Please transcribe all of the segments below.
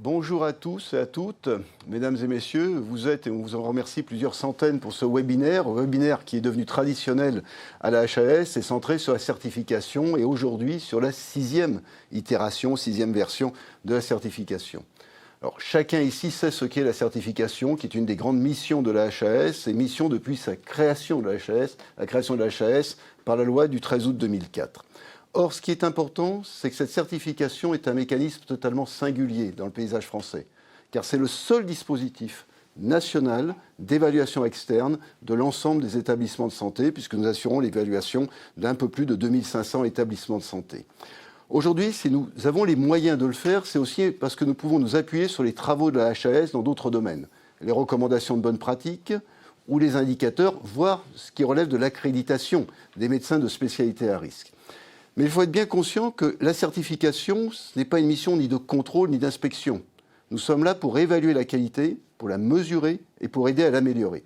Bonjour à tous et à toutes, mesdames et messieurs. Vous êtes, et on vous en remercie, plusieurs centaines pour ce webinaire qui est devenu traditionnel à la HAS et centré sur la certification et aujourd'hui sur la sixième version de la certification. Alors, chacun ici sait ce qu'est la certification, qui est une des grandes missions de la HAS, et mission depuis sa création de la HAS, la création de la HAS par la loi du 13 août 2004. Or, ce qui est important, c'est que cette certification est un mécanisme totalement singulier dans le paysage français, car c'est le seul dispositif national d'évaluation externe de l'ensemble des établissements de santé, puisque nous assurons l'évaluation d'un peu plus de 2500 établissements de santé. Aujourd'hui, si nous avons les moyens de le faire, c'est aussi parce que nous pouvons nous appuyer sur les travaux de la HAS dans d'autres domaines, les recommandations de bonne pratique ou les indicateurs, voire ce qui relève de l'accréditation des médecins de spécialité à risque. Mais il faut être bien conscient que la certification, ce n'est pas une mission ni de contrôle ni d'inspection. Nous sommes là pour évaluer la qualité, pour la mesurer et pour aider à l'améliorer.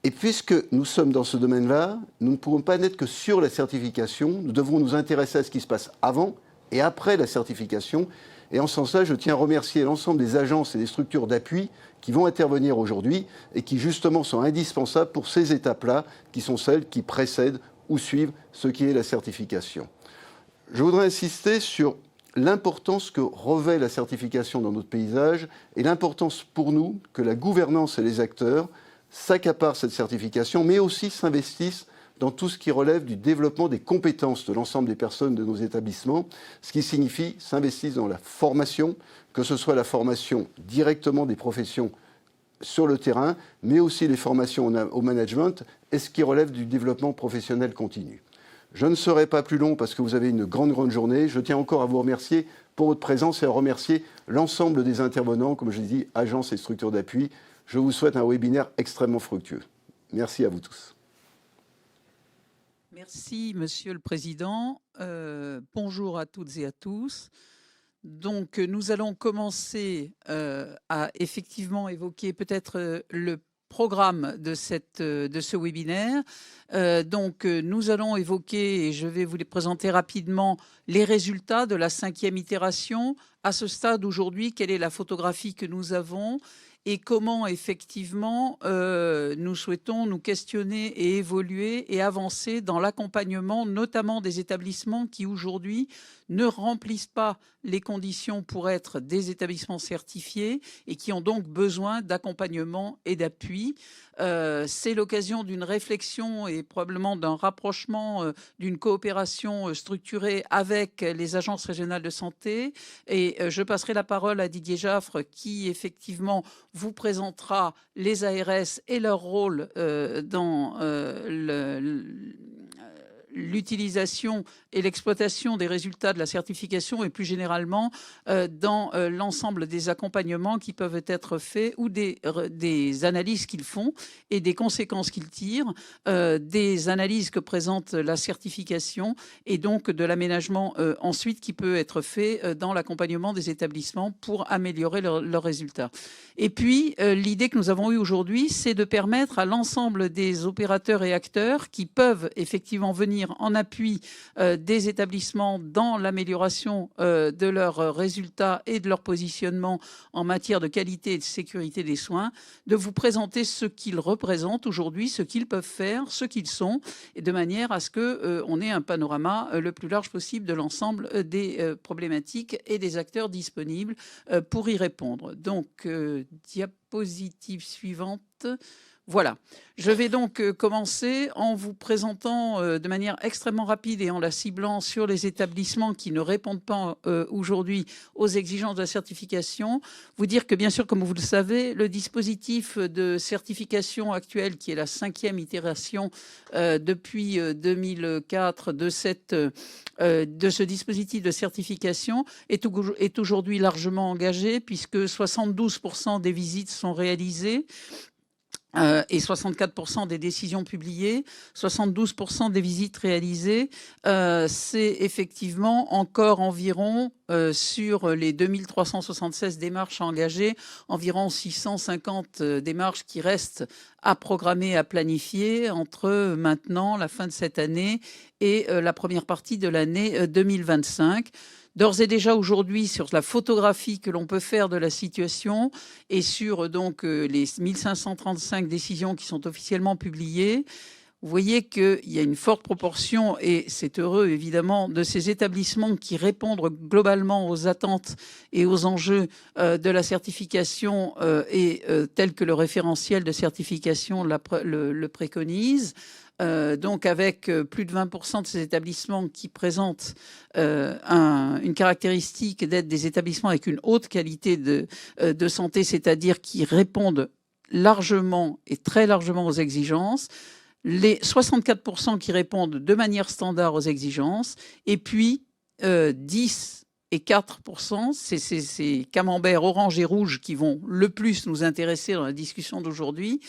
Et puisque nous sommes dans ce domaine-là, nous ne pourrons pas n'être que sur la certification. Nous devrons nous intéresser à ce qui se passe avant et après la certification. Et en ce sens-là, je tiens à remercier l'ensemble des agences et des structures d'appui qui vont intervenir aujourd'hui et qui justement sont indispensables pour ces étapes-là, qui sont celles qui précèdent ou suivent ce qui est la certification. Je voudrais insister sur l'importance que revêt la certification dans notre paysage et l'importance pour nous que la gouvernance et les acteurs s'accaparent cette certification, mais aussi s'investissent dans tout ce qui relève du développement des compétences de l'ensemble des personnes de nos établissements, ce qui signifie s'investissent dans la formation, que ce soit la formation directement des professions sur le terrain, mais aussi les formations au management et ce qui relève du développement professionnel continu. Je ne serai pas plus long parce que vous avez une grande journée. Je tiens encore à vous remercier pour votre présence et à remercier l'ensemble des intervenants, comme je l'ai dit, agences et structures d'appui. Je vous souhaite un webinaire extrêmement fructueux. Merci à vous tous. Merci, Monsieur le Président. Bonjour à toutes et à tous. Donc, nous allons commencer à effectivement évoquer peut-être le programme de ce webinaire. Nous allons évoquer, et je vais vous les présenter rapidement, les résultats de la 5e itération. À ce stade aujourd'hui, quelle est la photographie que nous avons et comment effectivement nous souhaitons nous questionner et évoluer et avancer dans l'accompagnement, notamment des établissements qui aujourd'hui ne remplissent pas les conditions pour être des établissements certifiés et qui ont donc besoin d'accompagnement et d'appui. C'est l'occasion d'une réflexion et probablement d'un rapprochement, d'une coopération structurée avec les agences régionales de santé. Et je passerai la parole à Didier Jaffre qui effectivement vous présentera les ARS et leur rôle dans l'utilisation et l'exploitation des résultats de la certification et plus généralement dans l'ensemble des accompagnements qui peuvent être faits ou des analyses qu'ils font et des conséquences qu'ils tirent, des analyses que présente la certification et donc de l'aménagement ensuite qui peut être fait dans l'accompagnement des établissements pour améliorer leurs résultats. Et puis, l'idée que nous avons eue aujourd'hui, c'est de permettre à l'ensemble des opérateurs et acteurs qui peuvent effectivement venir en appui des établissements dans l'amélioration de leurs résultats et de leur positionnement en matière de qualité et de sécurité des soins, de vous présenter ce qu'ils représentent aujourd'hui, ce qu'ils peuvent faire, ce qu'ils sont, et de manière à ce qu'on ait un panorama le plus large possible de l'ensemble des problématiques et des acteurs disponibles pour y répondre. Donc, diapositive suivante. Voilà. Je vais donc commencer en vous présentant de manière extrêmement rapide et en la ciblant sur les établissements qui ne répondent pas aujourd'hui aux exigences de la certification. Vous dire que bien sûr, comme vous le savez, le dispositif de certification actuel, qui est la 5e itération depuis 2004 de ce dispositif de certification, est aujourd'hui largement engagé puisque 72% des visites sont réalisées. Et 64% des décisions publiées, 72% des visites réalisées, c'est effectivement encore environ, sur les 2376 démarches engagées, environ 650 démarches qui restent à programmer, à planifier entre maintenant, la fin de cette année, et la première partie de l'année 2025. d'ores et déjà aujourd'hui sur la photographie que l'on peut faire de la situation et sur donc les 1535 décisions qui sont officiellement publiées, vous voyez qu'il y a une forte proportion, et c'est heureux évidemment, de ces établissements qui répondent globalement aux attentes et aux enjeux de la certification tel que le référentiel de certification le préconise. Donc avec plus de 20% de ces établissements qui présentent une caractéristique d'être des établissements avec une haute qualité de santé, c'est-à-dire qui répondent largement et très largement aux exigences, les 64% qui répondent de manière standard aux exigences, et puis 10 et 4%, c'est ces camemberts orange et rouge qui vont le plus nous intéresser dans la discussion d'aujourd'hui.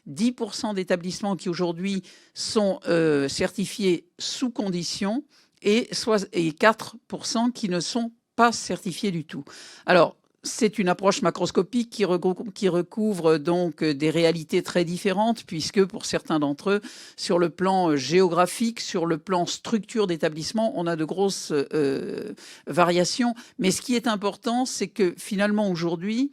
10% d'établissements qui aujourd'hui sont certifiés sous condition et 4% qui ne sont pas certifiés du tout. Alors, c'est une approche macroscopique qui recouvre donc des réalités très différentes, puisque pour certains d'entre eux, sur le plan géographique, sur le plan structure d'établissement, on a de grosses variations. Mais ce qui est important, c'est que finalement aujourd'hui,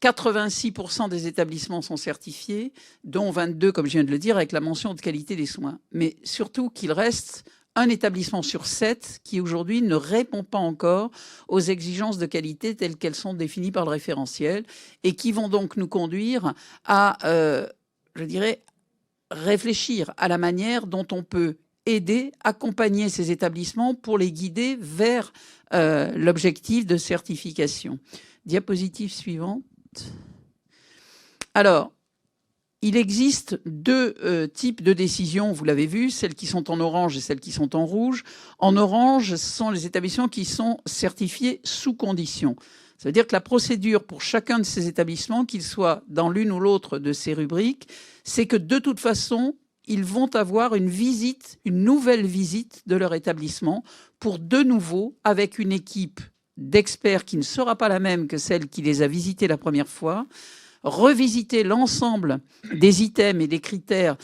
86% des établissements sont certifiés, dont 22, comme je viens de le dire, avec la mention de qualité des soins. Mais surtout qu'il reste un établissement sur 7 qui aujourd'hui ne répond pas encore aux exigences de qualité telles qu'elles sont définies par le référentiel et qui vont donc nous conduire à, je dirais, réfléchir à la manière dont on peut aider, accompagner ces établissements pour les guider vers l'objectif de certification. Diapositive suivante. Alors, il existe deux types de décisions, vous l'avez vu, celles qui sont en orange et celles qui sont en rouge. En orange, ce sont les établissements qui sont certifiés sous condition. Ça veut dire que la procédure pour chacun de ces établissements, qu'ils soient dans l'une ou l'autre de ces rubriques, c'est que de toute façon, ils vont avoir une nouvelle visite de leur établissement pour de nouveau, avec une équipe d'experts qui ne sera pas la même que celle qui les a visités la première fois, revisiter l'ensemble des items et des critères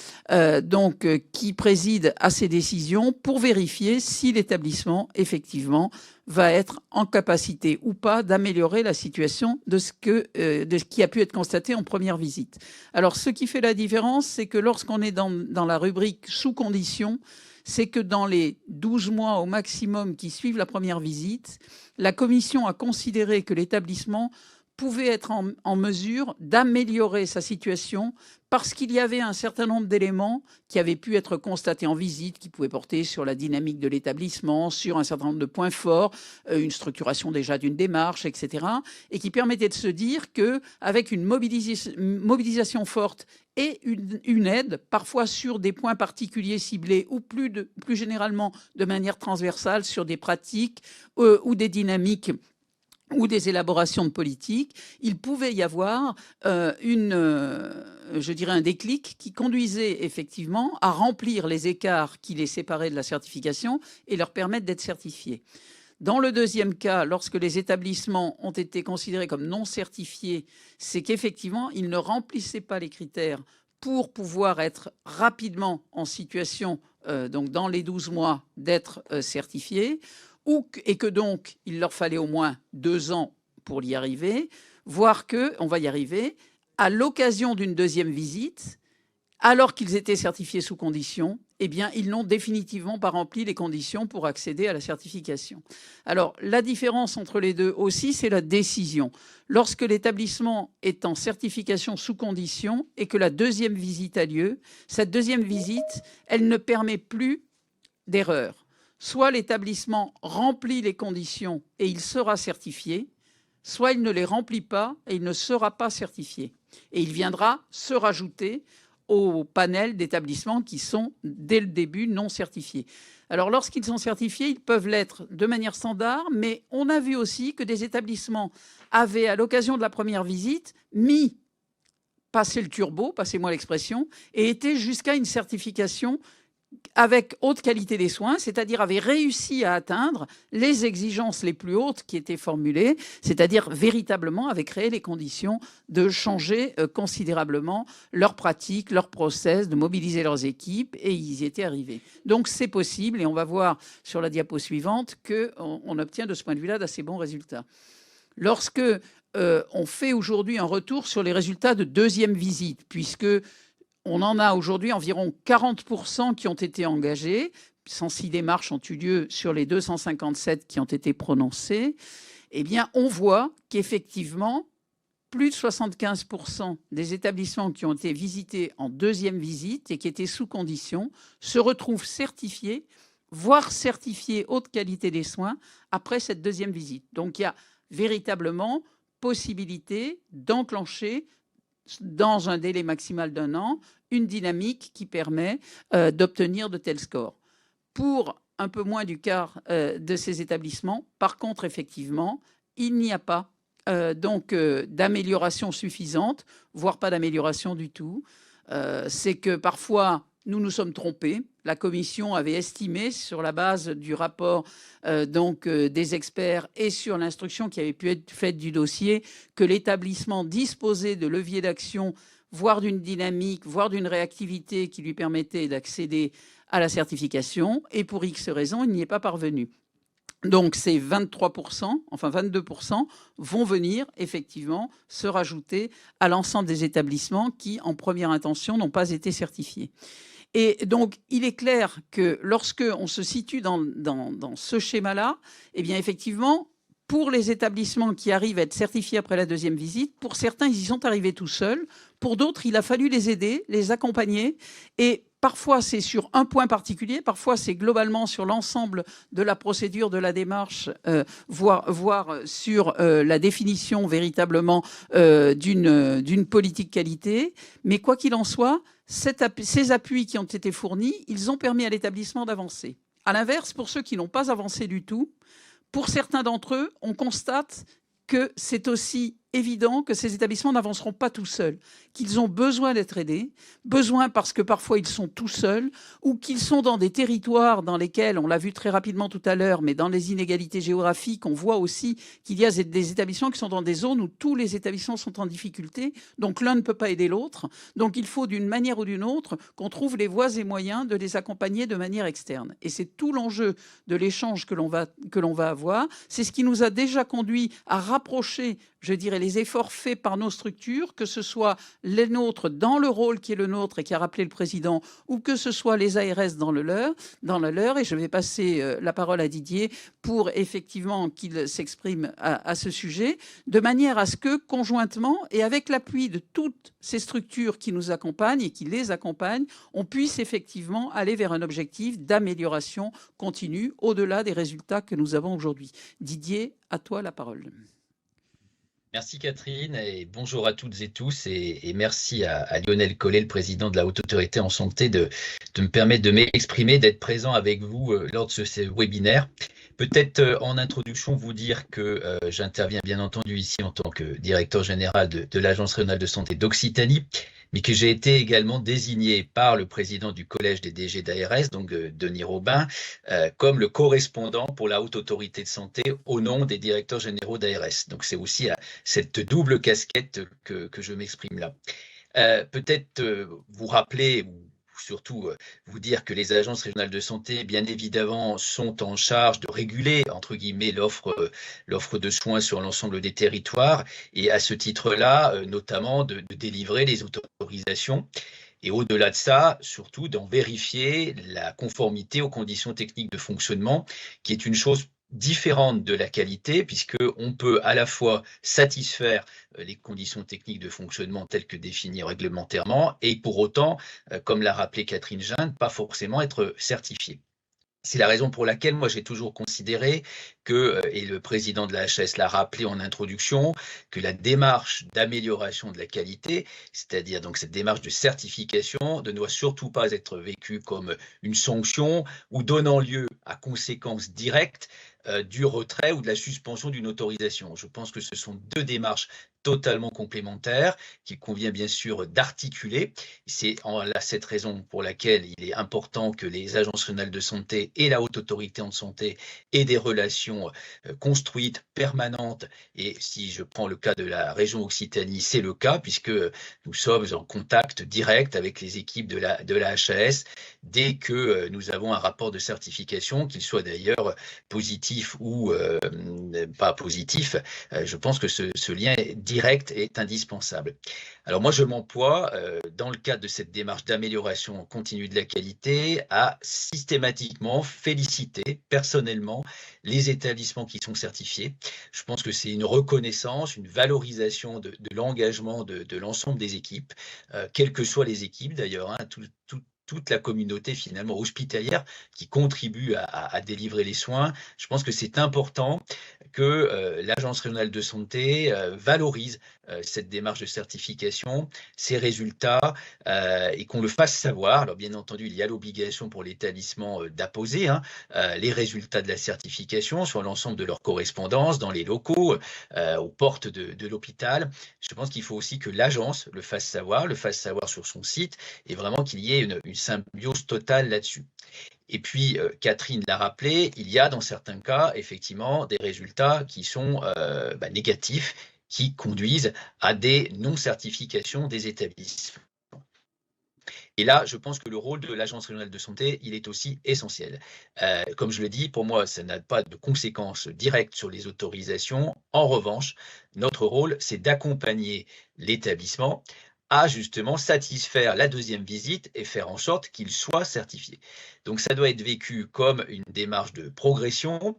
qui président à ces décisions pour vérifier si l'établissement, effectivement, va être en capacité ou pas d'améliorer la situation de ce qui a pu être constaté en première visite. Alors, ce qui fait la différence, c'est que lorsqu'on est dans la rubrique sous condition, c'est que dans les 12 mois au maximum qui suivent la première visite, la commission a considéré que l'établissement pouvait être en mesure d'améliorer sa situation parce qu'il y avait un certain nombre d'éléments qui avaient pu être constatés en visite, qui pouvaient porter sur la dynamique de l'établissement, sur un certain nombre de points forts, une structuration déjà d'une démarche, etc., et qui permettaient de se dire qu'avec une mobilisation forte et une aide, parfois sur des points particuliers ciblés ou plus généralement de manière transversale sur des pratiques ou des dynamiques ou des élaborations de politique, il pouvait y avoir un déclic qui conduisait effectivement à remplir les écarts qui les séparaient de la certification et leur permettre d'être certifiés. Dans le deuxième cas, lorsque les établissements ont été considérés comme non certifiés, c'est qu'effectivement, ils ne remplissaient pas les critères pour pouvoir être rapidement en situation, donc dans les 12 mois, d'être certifiés, et que donc il leur fallait au moins 2 ans pour y arriver, voire qu'on va y arriver à l'occasion d'une deuxième visite, alors qu'ils étaient certifiés sous condition, eh bien, ils n'ont définitivement pas rempli les conditions pour accéder à la certification. Alors, la différence entre les deux aussi, c'est la décision. Lorsque l'établissement est en certification sous condition et que la deuxième visite a lieu, cette deuxième visite, elle ne permet plus d'erreur. Soit l'établissement remplit les conditions et il sera certifié, soit il ne les remplit pas et il ne sera pas certifié. Et il viendra se rajouter au panel d'établissements qui sont, dès le début, non certifiés. Alors, lorsqu'ils sont certifiés, ils peuvent l'être de manière standard, mais on a vu aussi que des établissements avaient, à l'occasion de la première visite, passé le turbo, passez-moi l'expression, et étaient jusqu'à une certification avec haute qualité des soins, c'est-à-dire avait réussi à atteindre les exigences les plus hautes qui étaient formulées, c'est-à-dire véritablement avait créé les conditions de changer considérablement leurs pratiques, leurs process, de mobiliser leurs équipes, et ils y étaient arrivés. Donc c'est possible, et on va voir sur la diapo suivante qu'on obtient de ce point de vue-là d'assez bons résultats. Lorsque on fait aujourd'hui un retour sur les résultats de deuxième visite, puisque on en a aujourd'hui environ 40% qui ont été engagés, 106 démarches ont eu lieu sur les 257 qui ont été prononcées, eh bien, on voit qu'effectivement, plus de 75% des établissements qui ont été visités en deuxième visite et qui étaient sous condition se retrouvent certifiés, voire certifiés haute qualité des soins après cette deuxième visite. Donc, il y a véritablement possibilité d'enclencher dans un délai maximal d'1 an, une dynamique qui permet d'obtenir de tels scores. Pour un peu moins du quart de ces établissements, par contre, effectivement, il n'y a pas d'amélioration suffisante, voire pas d'amélioration du tout. C'est que parfois, nous nous sommes trompés. La commission avait estimé, sur la base du rapport des experts et sur l'instruction qui avait pu être faite du dossier, que l'établissement disposait de leviers d'action, voire d'une dynamique, voire d'une réactivité qui lui permettait d'accéder à la certification. Et pour X raisons, il n'y est pas parvenu. Donc ces 23%, enfin 22% vont venir effectivement se rajouter à l'ensemble des établissements qui, en première intention, n'ont pas été certifiés. Et donc, il est clair que lorsque on se situe dans ce schéma-là, eh bien, effectivement, pour les établissements qui arrivent à être certifiés après la deuxième visite, pour certains, ils y sont arrivés tout seuls. Pour d'autres, il a fallu les aider, les accompagner. Et parfois, c'est sur un point particulier. Parfois, c'est globalement sur l'ensemble de la procédure, de la démarche, voire sur la définition véritablement d'une politique qualité. Mais quoi qu'il en soit, ces appuis qui ont été fournis, ils ont permis à l'établissement d'avancer. À l'inverse, pour ceux qui n'ont pas avancé du tout, pour certains d'entre eux, on constate que c'est aussi évident que ces établissements n'avanceront pas tout seuls, qu'ils ont besoin d'être aidés, besoin parce que parfois ils sont tout seuls, ou qu'ils sont dans des territoires dans lesquels, on l'a vu très rapidement tout à l'heure, mais dans les inégalités géographiques, on voit aussi qu'il y a des établissements qui sont dans des zones où tous les établissements sont en difficulté, donc l'un ne peut pas aider l'autre. Donc il faut d'une manière ou d'une autre qu'on trouve les voies et moyens de les accompagner de manière externe. Et c'est tout l'enjeu de l'échange que l'on va avoir. C'est ce qui nous a déjà conduit à rapprocher, je dirais, les efforts faits par nos structures, que ce soit les nôtres dans le rôle qui est le nôtre et qui a rappelé le président, ou que ce soit les ARS dans le leur. Et je vais passer la parole à Didier pour effectivement qu'il s'exprime à ce sujet, de manière à ce que conjointement et avec l'appui de toutes ces structures qui nous accompagnent et qui les accompagnent, on puisse effectivement aller vers un objectif d'amélioration continue au-delà des résultats que nous avons aujourd'hui. Didier, à toi la parole. Merci Catherine et bonjour à toutes et tous et merci à Lionel Collet, le président de la Haute Autorité en Santé, de me permettre de m'exprimer, d'être présent avec vous lors de ce webinaire. Peut-être en introduction vous dire que j'interviens bien entendu ici en tant que directeur général de l'Agence régionale de santé d'Occitanie, mais que j'ai été également désigné par le président du collège des DG d'ARS, donc Denis Robin, comme le correspondant pour la Haute Autorité de Santé au nom des directeurs généraux d'ARS. Donc c'est aussi à cette double casquette que je m'exprime là. Peut-être vous rappeler, ou surtout vous dire que les agences régionales de santé, bien évidemment, sont en charge de réguler, entre guillemets, l'offre de soins sur l'ensemble des territoires et à ce titre-là, notamment de délivrer les autorisations. Et au-delà de ça, surtout d'en vérifier la conformité aux conditions techniques de fonctionnement, qui est une chose différente de la qualité, puisqu'on peut à la fois satisfaire les conditions techniques de fonctionnement telles que définies réglementairement et pour autant, comme l'a rappelé Catherine Jeanne, pas forcément être certifié. C'est la raison pour laquelle moi j'ai toujours considéré que, et le président de la HAS l'a rappelé en introduction, que la démarche d'amélioration de la qualité, c'est-à-dire donc cette démarche de certification, ne doit surtout pas être vécue comme une sanction ou donnant lieu à conséquences directes du retrait ou de la suspension d'une autorisation. Je pense que ce sont deux démarches totalement complémentaires qu'il convient bien sûr d'articuler. C'est cette raison pour laquelle il est important que les agences régionales de santé et la haute autorité en santé aient des relations construites, permanentes. Et si je prends le cas de la région Occitanie, c'est le cas puisque nous sommes en contact direct avec les équipes de la HAS dès que nous avons un rapport de certification, qu'il soit d'ailleurs positif ou pas positif. Je pense que ce lien direct est indispensable. Alors moi, je m'emploie, dans le cadre de cette démarche d'amélioration continue de la qualité, à systématiquement féliciter personnellement les établissements qui sont certifiés. Je pense que c'est une reconnaissance, une valorisation de l'engagement de l'ensemble des équipes, quelles que soient les équipes d'ailleurs, hein, toute la communauté finalement hospitalière qui contribue à délivrer les soins. Je pense que c'est important que l'Agence régionale de santé valorise cette démarche de certification, ses résultats, et qu'on le fasse savoir. Alors bien entendu, il y a l'obligation pour l'établissement d'apposer les résultats de la certification sur l'ensemble de leur correspondance, dans les locaux, aux portes de l'hôpital. Je pense qu'il faut aussi que l'agence le fasse savoir sur son site, et vraiment qu'il y ait une symbiose totale là-dessus. Et puis, Catherine l'a rappelé, il y a dans certains cas, effectivement, des résultats qui sont négatifs, qui conduisent à des non-certifications des établissements. Et là, je pense que le rôle de l'Agence régionale de santé, il est aussi essentiel. Comme je le dis, pour moi, ça n'a pas de conséquences directes sur les autorisations. En revanche, notre rôle, c'est d'accompagner l'établissement à justement satisfaire la deuxième visite et faire en sorte qu'il soit certifié. Donc ça doit être vécu comme une démarche de progression,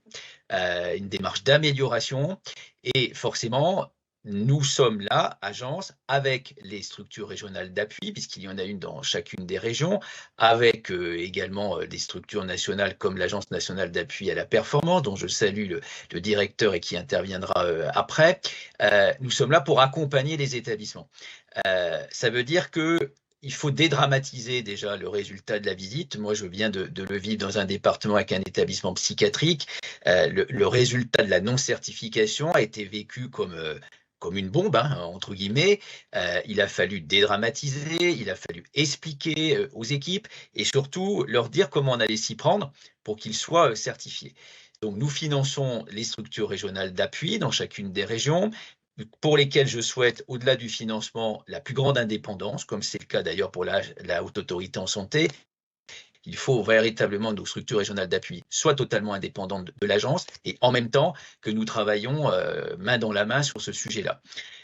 une démarche d'amélioration, et forcément, nous sommes là, agence, avec les structures régionales d'appui, puisqu'il y en a une dans chacune des régions, avec également des structures nationales comme l'Agence nationale d'appui à la performance, dont je salue le directeur et qui interviendra après. Nous sommes là pour accompagner les établissements. Ça veut dire qu'il faut dédramatiser déjà le résultat de la visite. Moi, je viens de le vivre dans un département avec un établissement psychiatrique. Le résultat de la non-certification a été vécu comme une bombe, entre guillemets. Il a fallu dédramatiser, il a fallu expliquer aux équipes et surtout leur dire comment on allait s'y prendre pour qu'ils soient certifiés. Donc, nous finançons les structures régionales d'appui dans chacune des régions, pour lesquels je souhaite, au-delà du financement, la plus grande indépendance, comme c'est le cas d'ailleurs pour la haute autorité en santé. Il faut véritablement que nos structures régionales d'appui soient totalement indépendantes de l'agence et en même temps que nous travaillons main dans la main sur ce sujet-là.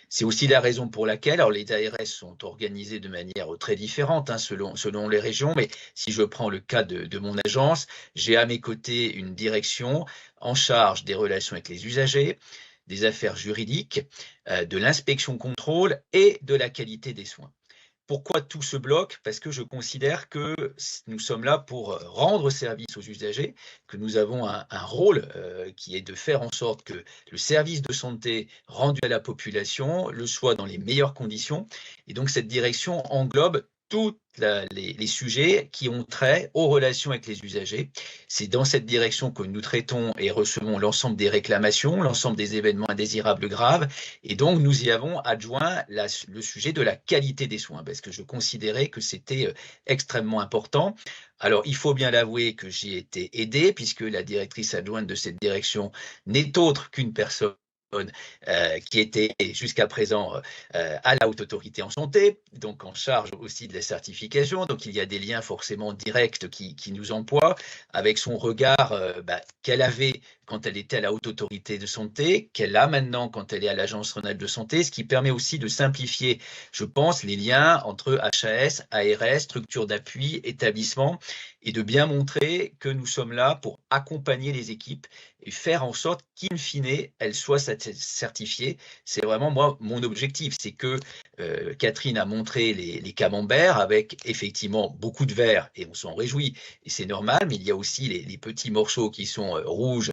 C'est aussi la raison pour laquelle, alors les ARS sont organisés de manière très différente selon les régions, mais si je prends le cas de mon agence, j'ai à mes côtés une direction en charge des relations avec les usagers, des affaires juridiques, de l'inspection-contrôle et de la qualité des soins. Pourquoi tout ce bloc? Parce que je considère que nous sommes là pour rendre service aux usagers, que nous avons un rôle qui est de faire en sorte que le service de santé rendu à la population le soit dans les meilleures conditions. Et donc cette direction englobe tous les sujets qui ont trait aux relations avec les usagers. C'est dans cette direction que nous traitons et recevons l'ensemble des réclamations, l'ensemble des événements indésirables graves. Et donc, nous y avons adjoint le sujet de la qualité des soins, parce que je considérais que c'était extrêmement important. Alors, il faut bien l'avouer que j'y ai été aidé, puisque la directrice adjointe de cette direction n'est autre qu'une personne qui était jusqu'à présent à la haute autorité en santé, donc en charge aussi de la certification. Donc il y a des liens forcément directs qui nous emploient, avec son regard qu'elle avait quand elle était à la haute autorité de santé, qu'elle a maintenant quand elle est à l'Agence régionale de santé, ce qui permet aussi de simplifier, je pense, les liens entre HAS, ARS, structures d'appui, établissements, et de bien montrer que nous sommes là pour accompagner les équipes et faire en sorte qu'in fine, elles soient certifiées. C'est vraiment moi mon objectif, c'est que Catherine a montré les camemberts avec effectivement beaucoup de vert et on s'en réjouit et c'est normal, mais il y a aussi les petits morceaux qui sont rouges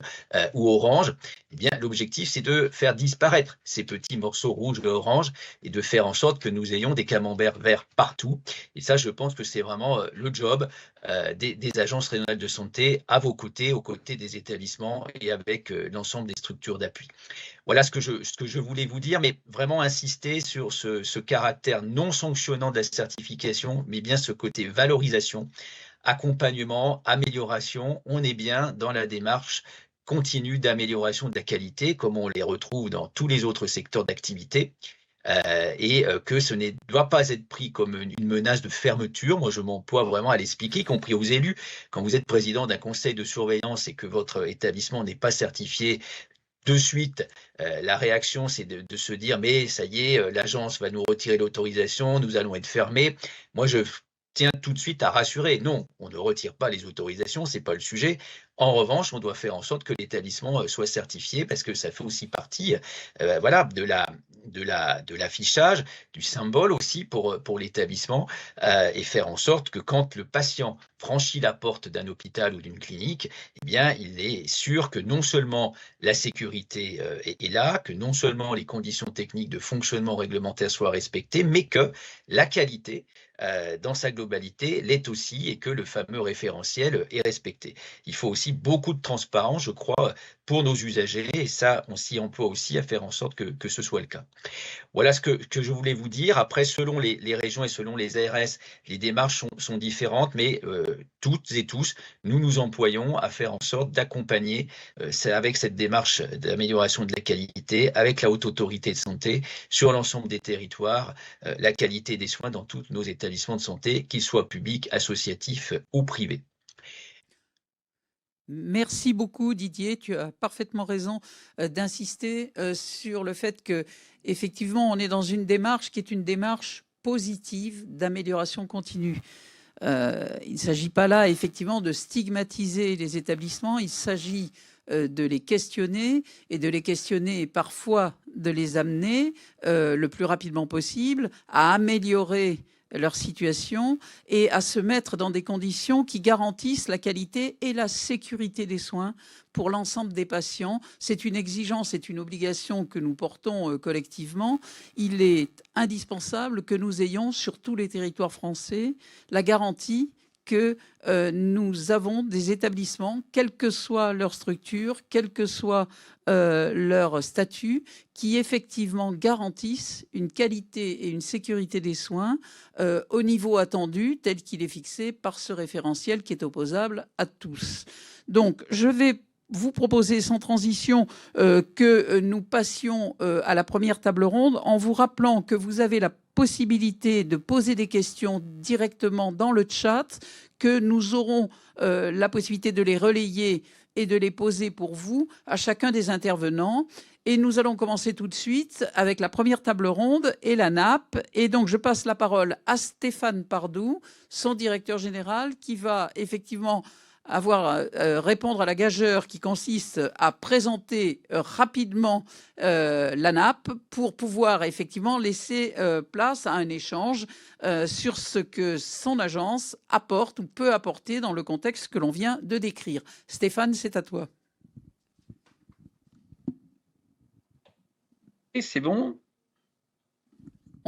ou orange, eh bien, l'objectif, c'est de faire disparaître ces petits morceaux rouges et orange et de faire en sorte que nous ayons des camemberts verts partout. Et ça, je pense que c'est vraiment le job des agences régionales de santé à vos côtés, aux côtés des établissements et avec l'ensemble des structures d'appui. Voilà ce que je voulais vous dire, mais vraiment insister sur ce caractère non sanctionnant de la certification, mais bien ce côté valorisation, accompagnement, amélioration. On est bien dans la démarche continue d'amélioration de la qualité, comme on les retrouve dans tous les autres secteurs d'activité. Que ce ne doit pas être pris comme une menace de fermeture. Moi, je m'emploie vraiment à l'expliquer, y compris aux élus. Quand vous êtes président d'un conseil de surveillance et que votre établissement n'est pas certifié, de suite, la réaction, c'est de se dire « mais ça y est, l'agence va nous retirer l'autorisation, nous allons être fermés ». Moi, je tiens tout de suite à rassurer. Non, on ne retire pas les autorisations, ce n'est pas le sujet. En revanche, on doit faire en sorte que l'établissement soit certifié parce que ça fait aussi partie voilà, de l'affichage, du symbole aussi pour l'établissement et faire en sorte que quand le patient franchit la porte d'un hôpital ou d'une clinique, eh bien, il est sûr que non seulement la sécurité est là, que non seulement les conditions techniques de fonctionnement réglementaire soient respectées, mais que la qualité dans sa globalité l'est aussi et que le fameux référentiel est respecté. Il faut aussi beaucoup de transparence, je crois, pour nos usagers et ça, on s'y emploie aussi à faire en sorte que ce soit le cas. Voilà ce que je voulais vous dire. Après, selon les régions et selon les ARS, les démarches sont différentes, mais toutes et tous, nous nous employons à faire en sorte d'accompagner avec cette démarche d'amélioration de la qualité, avec la Haute Autorité de Santé, sur l'ensemble des territoires, la qualité des soins dans tous nos établissements de santé, qu'ils soient publics, associatifs ou privés. Merci beaucoup Didier, tu as parfaitement raison d'insister sur le fait que effectivement on est dans une démarche qui est une démarche positive d'amélioration continue. Il ne s'agit pas là effectivement de stigmatiser les établissements, il s'agit de les questionner et de les questionner et parfois de les amener le plus rapidement possible à améliorer leur situation et à se mettre dans des conditions qui garantissent la qualité et la sécurité des soins pour l'ensemble des patients. C'est une exigence, c'est une obligation que nous portons collectivement. Il est indispensable que nous ayons sur tous les territoires français la garantie que nous avons des établissements, quelle que soit leur structure, quel que soit leur statut, qui effectivement garantissent une qualité et une sécurité des soins au niveau attendu, tel qu'il est fixé par ce référentiel qui est opposable à tous. Donc, je vais vous proposer sans transition que nous passions à la première table ronde en vous rappelant que vous avez la possibilité de poser des questions directement dans le chat, que nous aurons la possibilité de les relayer et de les poser pour vous à chacun des intervenants. Et nous allons commencer tout de suite avec la première table ronde et la nappe. Et donc, je passe la parole à Stéphane Pardoux, son directeur général, qui va effectivement répondre à la gageure qui consiste à présenter rapidement la nappe pour pouvoir effectivement laisser place à un échange sur ce que son agence apporte ou peut apporter dans le contexte que l'on vient de décrire. Stéphane, c'est à toi. Et c'est bon.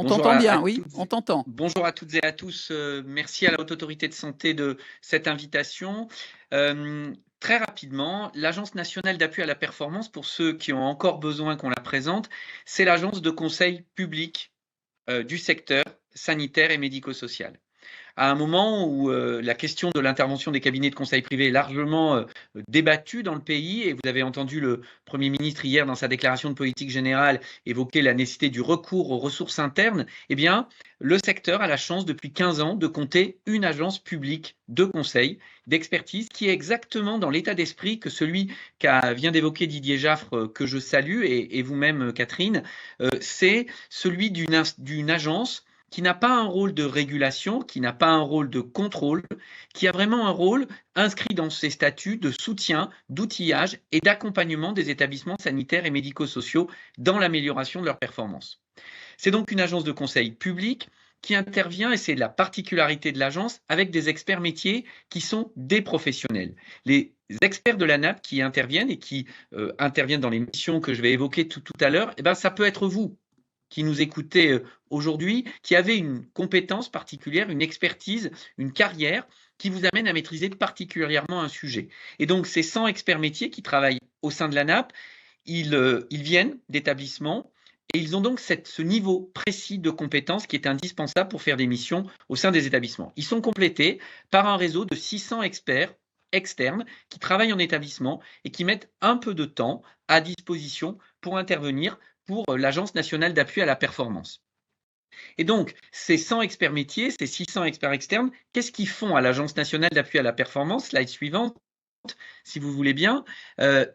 On t'entend bien, oui, on t'entend. Bonjour à toutes et à tous. Merci à la Haute Autorité de Santé de cette invitation. Très rapidement, l'Agence nationale d'appui à la performance, pour ceux qui ont encore besoin qu'on la présente, c'est l'agence de conseil public du secteur sanitaire et médico-social. À un moment où la question de l'intervention des cabinets de conseil privé est largement débattue dans le pays, et vous avez entendu le Premier ministre hier dans sa déclaration de politique générale évoquer la nécessité du recours aux ressources internes, eh bien, le secteur a la chance depuis 15 ans de compter une agence publique de conseil, d'expertise, qui est exactement dans l'état d'esprit que celui qu'a vient d'évoquer Didier Jaffre, que je salue, et vous-même Catherine, c'est celui d'une agence qui n'a pas un rôle de régulation, qui n'a pas un rôle de contrôle, qui a vraiment un rôle inscrit dans ses statuts de soutien, d'outillage et d'accompagnement des établissements sanitaires et médico-sociaux dans l'amélioration de leur performance. C'est donc une agence de conseil public qui intervient, et c'est la particularité de l'agence, avec des experts métiers qui sont des professionnels. Les experts de la NAP qui interviennent et qui interviennent dans les missions que je vais évoquer tout à l'heure, eh ben, ça peut être vous qui nous écoutez aujourd'hui, qui avez une compétence particulière, une expertise, une carrière qui vous amène à maîtriser particulièrement un sujet. Et donc, ces 100 experts métiers qui travaillent au sein de la NAP, ils viennent d'établissements et ils ont donc ce niveau précis de compétences qui est indispensable pour faire des missions au sein des établissements. Ils sont complétés par un réseau de 600 experts externes qui travaillent en établissement et qui mettent un peu de temps à disposition pour intervenir pour l'Agence nationale d'appui à la performance. Et donc, ces 100 experts métiers, ces 600 experts externes, qu'est-ce qu'ils font à l'Agence nationale d'appui à la performance? Slide suivante, si vous voulez bien. Je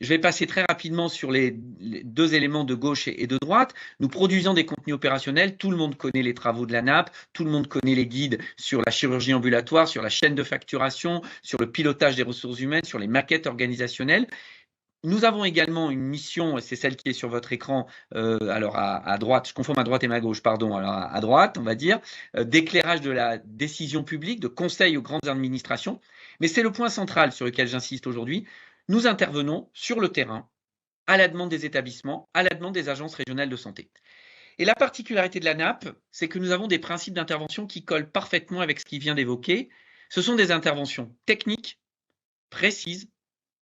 vais passer très rapidement sur les deux éléments de gauche et de droite. Nous produisons des contenus opérationnels. Tout le monde connaît les travaux de la NAP. Tout le monde connaît les guides sur la chirurgie ambulatoire, sur la chaîne de facturation, sur le pilotage des ressources humaines, sur les maquettes organisationnelles. Nous avons également une mission, et c'est celle qui est sur votre écran, alors à droite, je confonds ma droite et ma gauche, pardon, alors à droite, on va dire, d'éclairage de la décision publique, de conseil aux grandes administrations. Mais c'est le point central sur lequel j'insiste aujourd'hui. Nous intervenons sur le terrain, à la demande des établissements, à la demande des agences régionales de santé. Et la particularité de la NAP, c'est que nous avons des principes d'intervention qui collent parfaitement avec ce qu'il vient d'évoquer. Ce sont des interventions techniques, précises,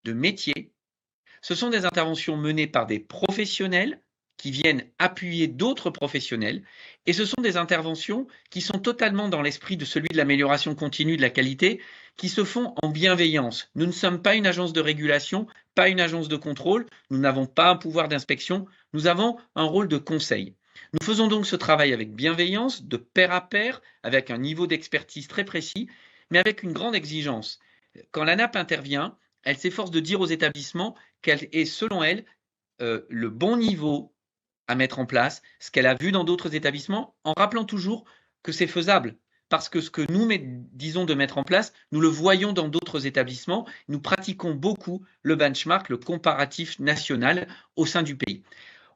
de métier. Ce sont des interventions menées par des professionnels qui viennent appuyer d'autres professionnels et ce sont des interventions qui sont totalement dans l'esprit de celui de l'amélioration continue de la qualité, qui se font en bienveillance. Nous ne sommes pas une agence de régulation, pas une agence de contrôle, nous n'avons pas un pouvoir d'inspection, nous avons un rôle de conseil. Nous faisons donc ce travail avec bienveillance, de pair à pair, avec un niveau d'expertise très précis, mais avec une grande exigence. Quand la NAP intervient, elle s'efforce de dire aux établissements quel est, selon elle, le bon niveau à mettre en place, ce qu'elle a vu dans d'autres établissements, en rappelant toujours que c'est faisable. Parce que ce que nous disons de mettre en place, nous le voyons dans d'autres établissements. Nous pratiquons beaucoup le benchmark, le comparatif national au sein du pays.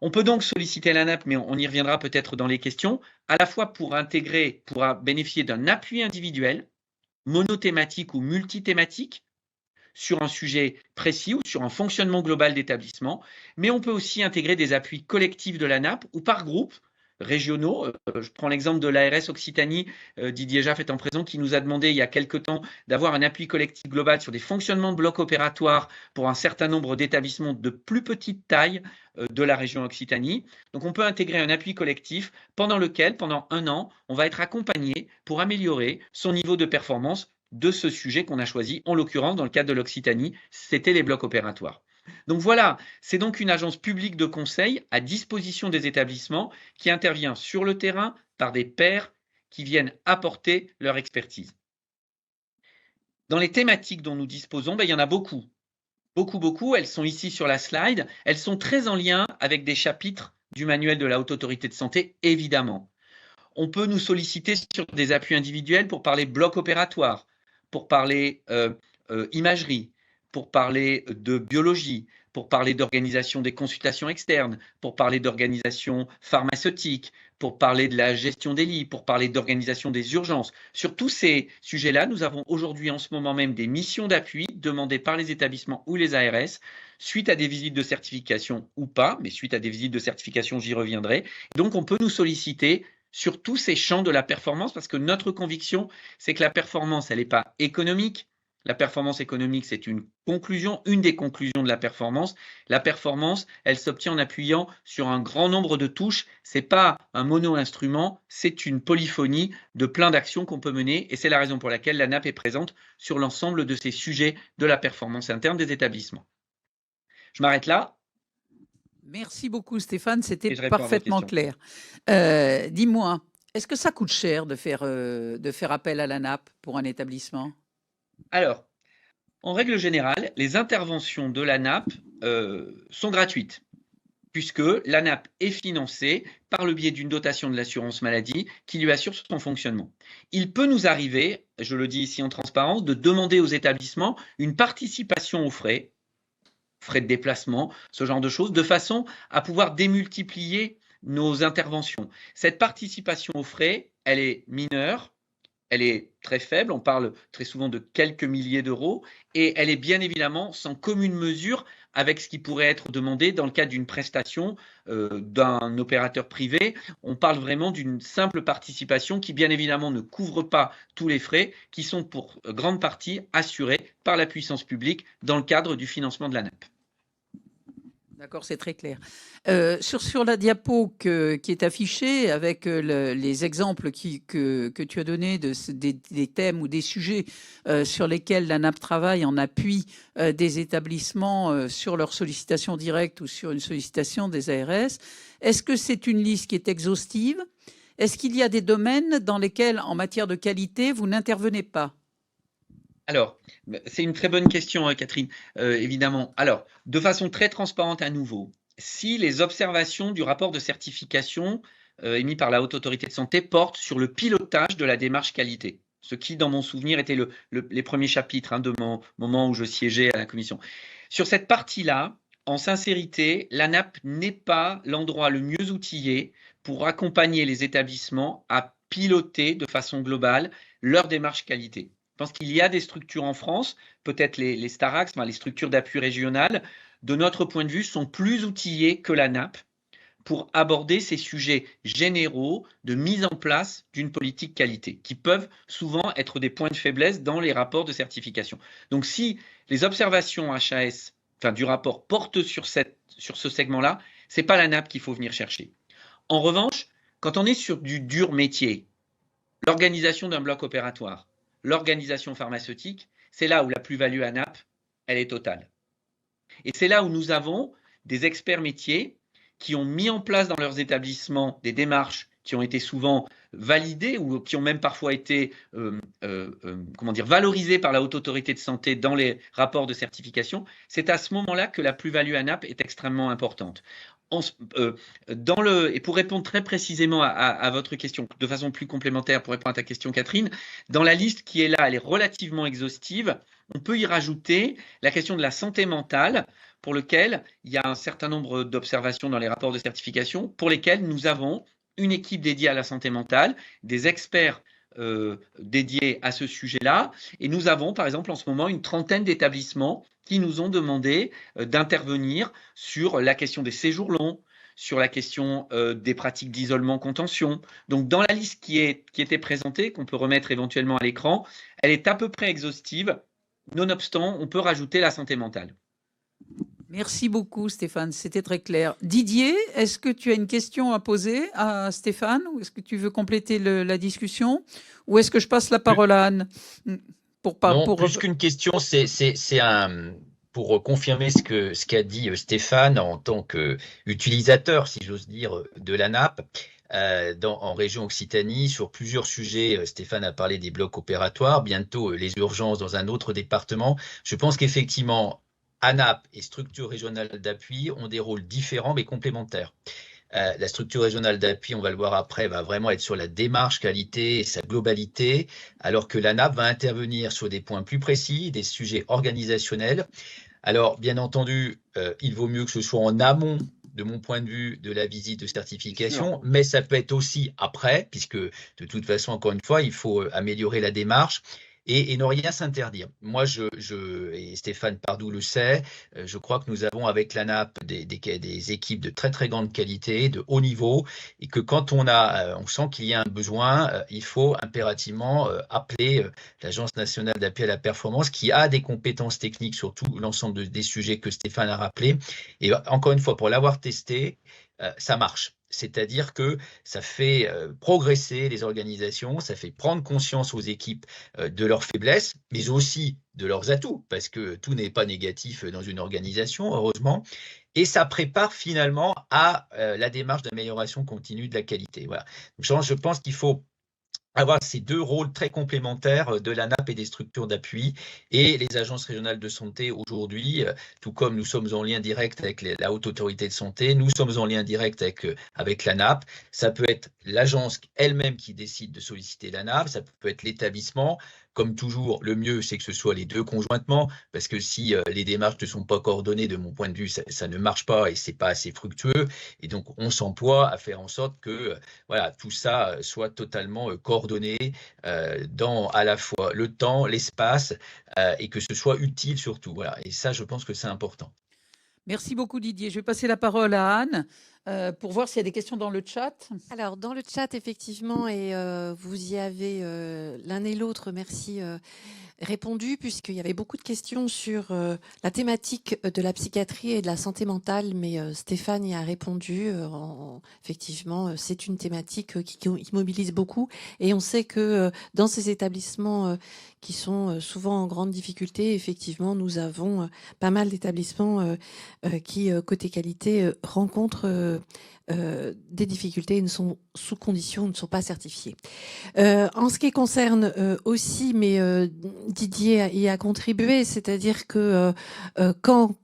On peut donc solliciter la NAP, mais on y reviendra peut-être dans les questions, à la fois pour bénéficier d'un appui individuel, monothématique ou multithématique, sur un sujet précis ou sur un fonctionnement global d'établissement, mais on peut aussi intégrer des appuis collectifs de la NAP ou par groupe régionaux. Je prends l'exemple de l'ARS Occitanie, Didier Jaff est en présent, qui nous a demandé il y a quelque temps d'avoir un appui collectif global sur des fonctionnements de blocs opératoires pour un certain nombre d'établissements de plus petite taille de la région Occitanie. Donc on peut intégrer un appui collectif pendant lequel, pendant un an, on va être accompagné pour améliorer son niveau de performance de ce sujet qu'on a choisi. En l'occurrence, dans le cadre de l'Occitanie, c'était les blocs opératoires. Donc voilà, c'est donc une agence publique de conseil à disposition des établissements qui intervient sur le terrain par des pairs qui viennent apporter leur expertise. Dans les thématiques dont nous disposons, il y en a beaucoup. Beaucoup. Elles sont ici sur la slide. Elles sont très en lien avec des chapitres du manuel de la Haute Autorité de Santé, évidemment. On peut nous solliciter sur des appuis individuels pour parler bloc opératoire, pour parler imagerie, pour parler de biologie, pour parler d'organisation des consultations externes, pour parler d'organisation pharmaceutique, pour parler de la gestion des lits, pour parler d'organisation des urgences. Sur tous ces sujets-là, nous avons aujourd'hui en ce moment même des missions d'appui demandées par les établissements ou les ARS, suite à des visites de certification ou pas, mais suite à des visites de certification, j'y reviendrai. Donc on peut nous solliciter sur tous ces champs de la performance, parce que notre conviction, c'est que la performance, elle n'est pas économique. La performance économique, c'est une des conclusions de la performance. La performance, elle s'obtient en appuyant sur un grand nombre de touches. Ce n'est pas un mono-instrument, c'est une polyphonie de plein d'actions qu'on peut mener. Et c'est la raison pour laquelle la NAP est présente sur l'ensemble de ces sujets de la performance interne des établissements. Je m'arrête là. Merci beaucoup Stéphane, c'était parfaitement clair. Dis-moi, est-ce que ça coûte cher de faire appel à la NAP pour un établissement? Alors, en règle générale, les interventions de la NAP sont gratuites, puisque la NAP est financée par le biais d'une dotation de l'assurance maladie qui lui assure son fonctionnement. Il peut nous arriver, je le dis ici en transparence, de demander aux établissements une participation aux frais de déplacement, ce genre de choses, de façon à pouvoir démultiplier nos interventions. Cette participation aux frais, elle est mineure, elle est très faible, on parle très souvent de quelques milliers d'euros, et elle est bien évidemment sans commune mesure avec ce qui pourrait être demandé dans le cadre d'une prestation d'un opérateur privé. On parle vraiment d'une simple participation qui bien évidemment ne couvre pas tous les frais, qui sont pour grande partie assurés par la puissance publique dans le cadre du financement de la NAP. D'accord, c'est très clair. Sur la diapo qui est affichée avec les exemples que tu as donnés des thèmes ou des sujets sur lesquels la NAP travaille en appui des établissements sur leur sollicitation directe ou sur une sollicitation des ARS, est-ce que c'est une liste qui est exhaustive? Est-ce qu'il y a des domaines dans lesquels, en matière de qualité, vous n'intervenez pas? Alors, c'est une très bonne question, Catherine, évidemment. Alors, de façon très transparente à nouveau, si les observations du rapport de certification émis par la Haute Autorité de Santé portent sur le pilotage de la démarche qualité, ce qui, dans mon souvenir, était les premiers chapitres de mon moment où je siégeais à la commission. Sur cette partie-là, en sincérité, l'ANAP n'est pas l'endroit le mieux outillé pour accompagner les établissements à piloter de façon globale leur démarche qualité. Je pense qu'il y a des structures en France, peut-être les Starax, les structures d'appui régionales, de notre point de vue, sont plus outillées que la NAP pour aborder ces sujets généraux de mise en place d'une politique qualité, qui peuvent souvent être des points de faiblesse dans les rapports de certification. Donc si les observations HAS, du rapport portent sur ce segment-là, ce n'est pas la NAP qu'il faut venir chercher. En revanche, quand on est sur du dur métier, l'organisation d'un bloc opératoire, l'organisation pharmaceutique, c'est là où la plus-value à NAP, elle est totale. Et c'est là où nous avons des experts métiers qui ont mis en place dans leurs établissements des démarches qui ont été souvent validées ou qui ont même parfois été valorisées par la Haute Autorité de Santé dans les rapports de certification. C'est à ce moment-là que la plus-value à NAP est extrêmement importante. Et pour répondre très précisément à votre question, de façon plus complémentaire pour répondre à ta question, Catherine, dans la liste qui est là, elle est relativement exhaustive. On peut y rajouter la question de la santé mentale, pour lequel il y a un certain nombre d'observations dans les rapports de certification, pour lesquelles nous avons une équipe dédiée à la santé mentale, des experts dédiés à ce sujet-là. Et nous avons, par exemple, en ce moment, une trentaine d'établissements qui nous ont demandé d'intervenir sur la question des séjours longs, sur la question des pratiques d'isolement-contention. Donc, dans la liste qui était présentée, qu'on peut remettre éventuellement à l'écran, elle est à peu près exhaustive. Nonobstant, on peut rajouter la santé mentale. Merci beaucoup, Stéphane. C'était très clair. Didier, est-ce que tu as une question à poser à Stéphane ou est-ce que tu veux compléter la discussion ou est-ce que je passe la parole à Anne plus qu'une question, c'est pour confirmer ce qu'a dit Stéphane en tant qu'utilisateur, si j'ose dire, de la NAP. En région Occitanie, sur plusieurs sujets. Stéphane a parlé des blocs opératoires, bientôt les urgences dans un autre département. Je pense qu'effectivement, ANAP et structure régionale d'appui ont des rôles différents mais complémentaires. La structure régionale d'appui, on va le voir après, va vraiment être sur la démarche qualité et sa globalité, alors que l'ANAP va intervenir sur des points plus précis, des sujets organisationnels. Alors, bien entendu, il vaut mieux que ce soit en amont, de mon point de vue, de la visite de certification, mais ça peut être aussi après, puisque de toute façon, encore une fois, il faut améliorer la démarche. Et ne rien s'interdire. Moi, et Stéphane Pardoux le sait, je crois que nous avons avec l'ANAP des équipes de très très grande qualité, de haut niveau, et que quand on sent qu'il y a un besoin, il faut impérativement appeler l'Agence nationale d'appui à la performance, qui a des compétences techniques sur tout l'ensemble des sujets que Stéphane a rappelés. Et encore une fois, pour l'avoir testé, ça marche. C'est-à-dire que ça fait progresser les organisations, ça fait prendre conscience aux équipes de leurs faiblesses, mais aussi de leurs atouts, parce que tout n'est pas négatif dans une organisation, heureusement, et ça prépare finalement à la démarche d'amélioration continue de la qualité. Voilà. Donc, je pense qu'il faut avoir ces deux rôles très complémentaires de l'ANAP et des structures d'appui et les agences régionales de santé aujourd'hui, tout comme nous sommes en lien direct avec la Haute Autorité de Santé, nous sommes en lien direct avec l'ANAP. Ça peut être l'agence elle-même qui décide de solliciter l'ANAP, ça peut être l'établissement. comme toujours, le mieux, c'est que ce soit les deux conjointement, parce que si les démarches ne sont pas coordonnées, de mon point de vue, ça ne marche pas et c'est pas assez fructueux. Et donc, on s'emploie à faire en sorte que voilà, tout ça soit totalement coordonné dans à la fois le temps, l'espace et que ce soit utile surtout. Voilà. Et ça, je pense que c'est important. Merci beaucoup Didier. Je vais passer la parole à Anne pour voir s'il y a des questions dans le chat. Alors, dans le chat, effectivement, et vous y avez l'un et l'autre, merci, répondu, puisqu'il y avait beaucoup de questions sur la thématique de la psychiatrie et de la santé mentale, mais Stéphane y a répondu. Effectivement, c'est une thématique qui mobilise beaucoup, et on sait que dans ces établissements qui sont souvent en grande difficulté, effectivement, nous avons pas mal d'établissements qui, côté qualité, rencontrent des difficultés, ne sont sous condition, ne sont pas certifiés. En ce qui concerne aussi, mais Didier y a contribué, c'est-à-dire que quand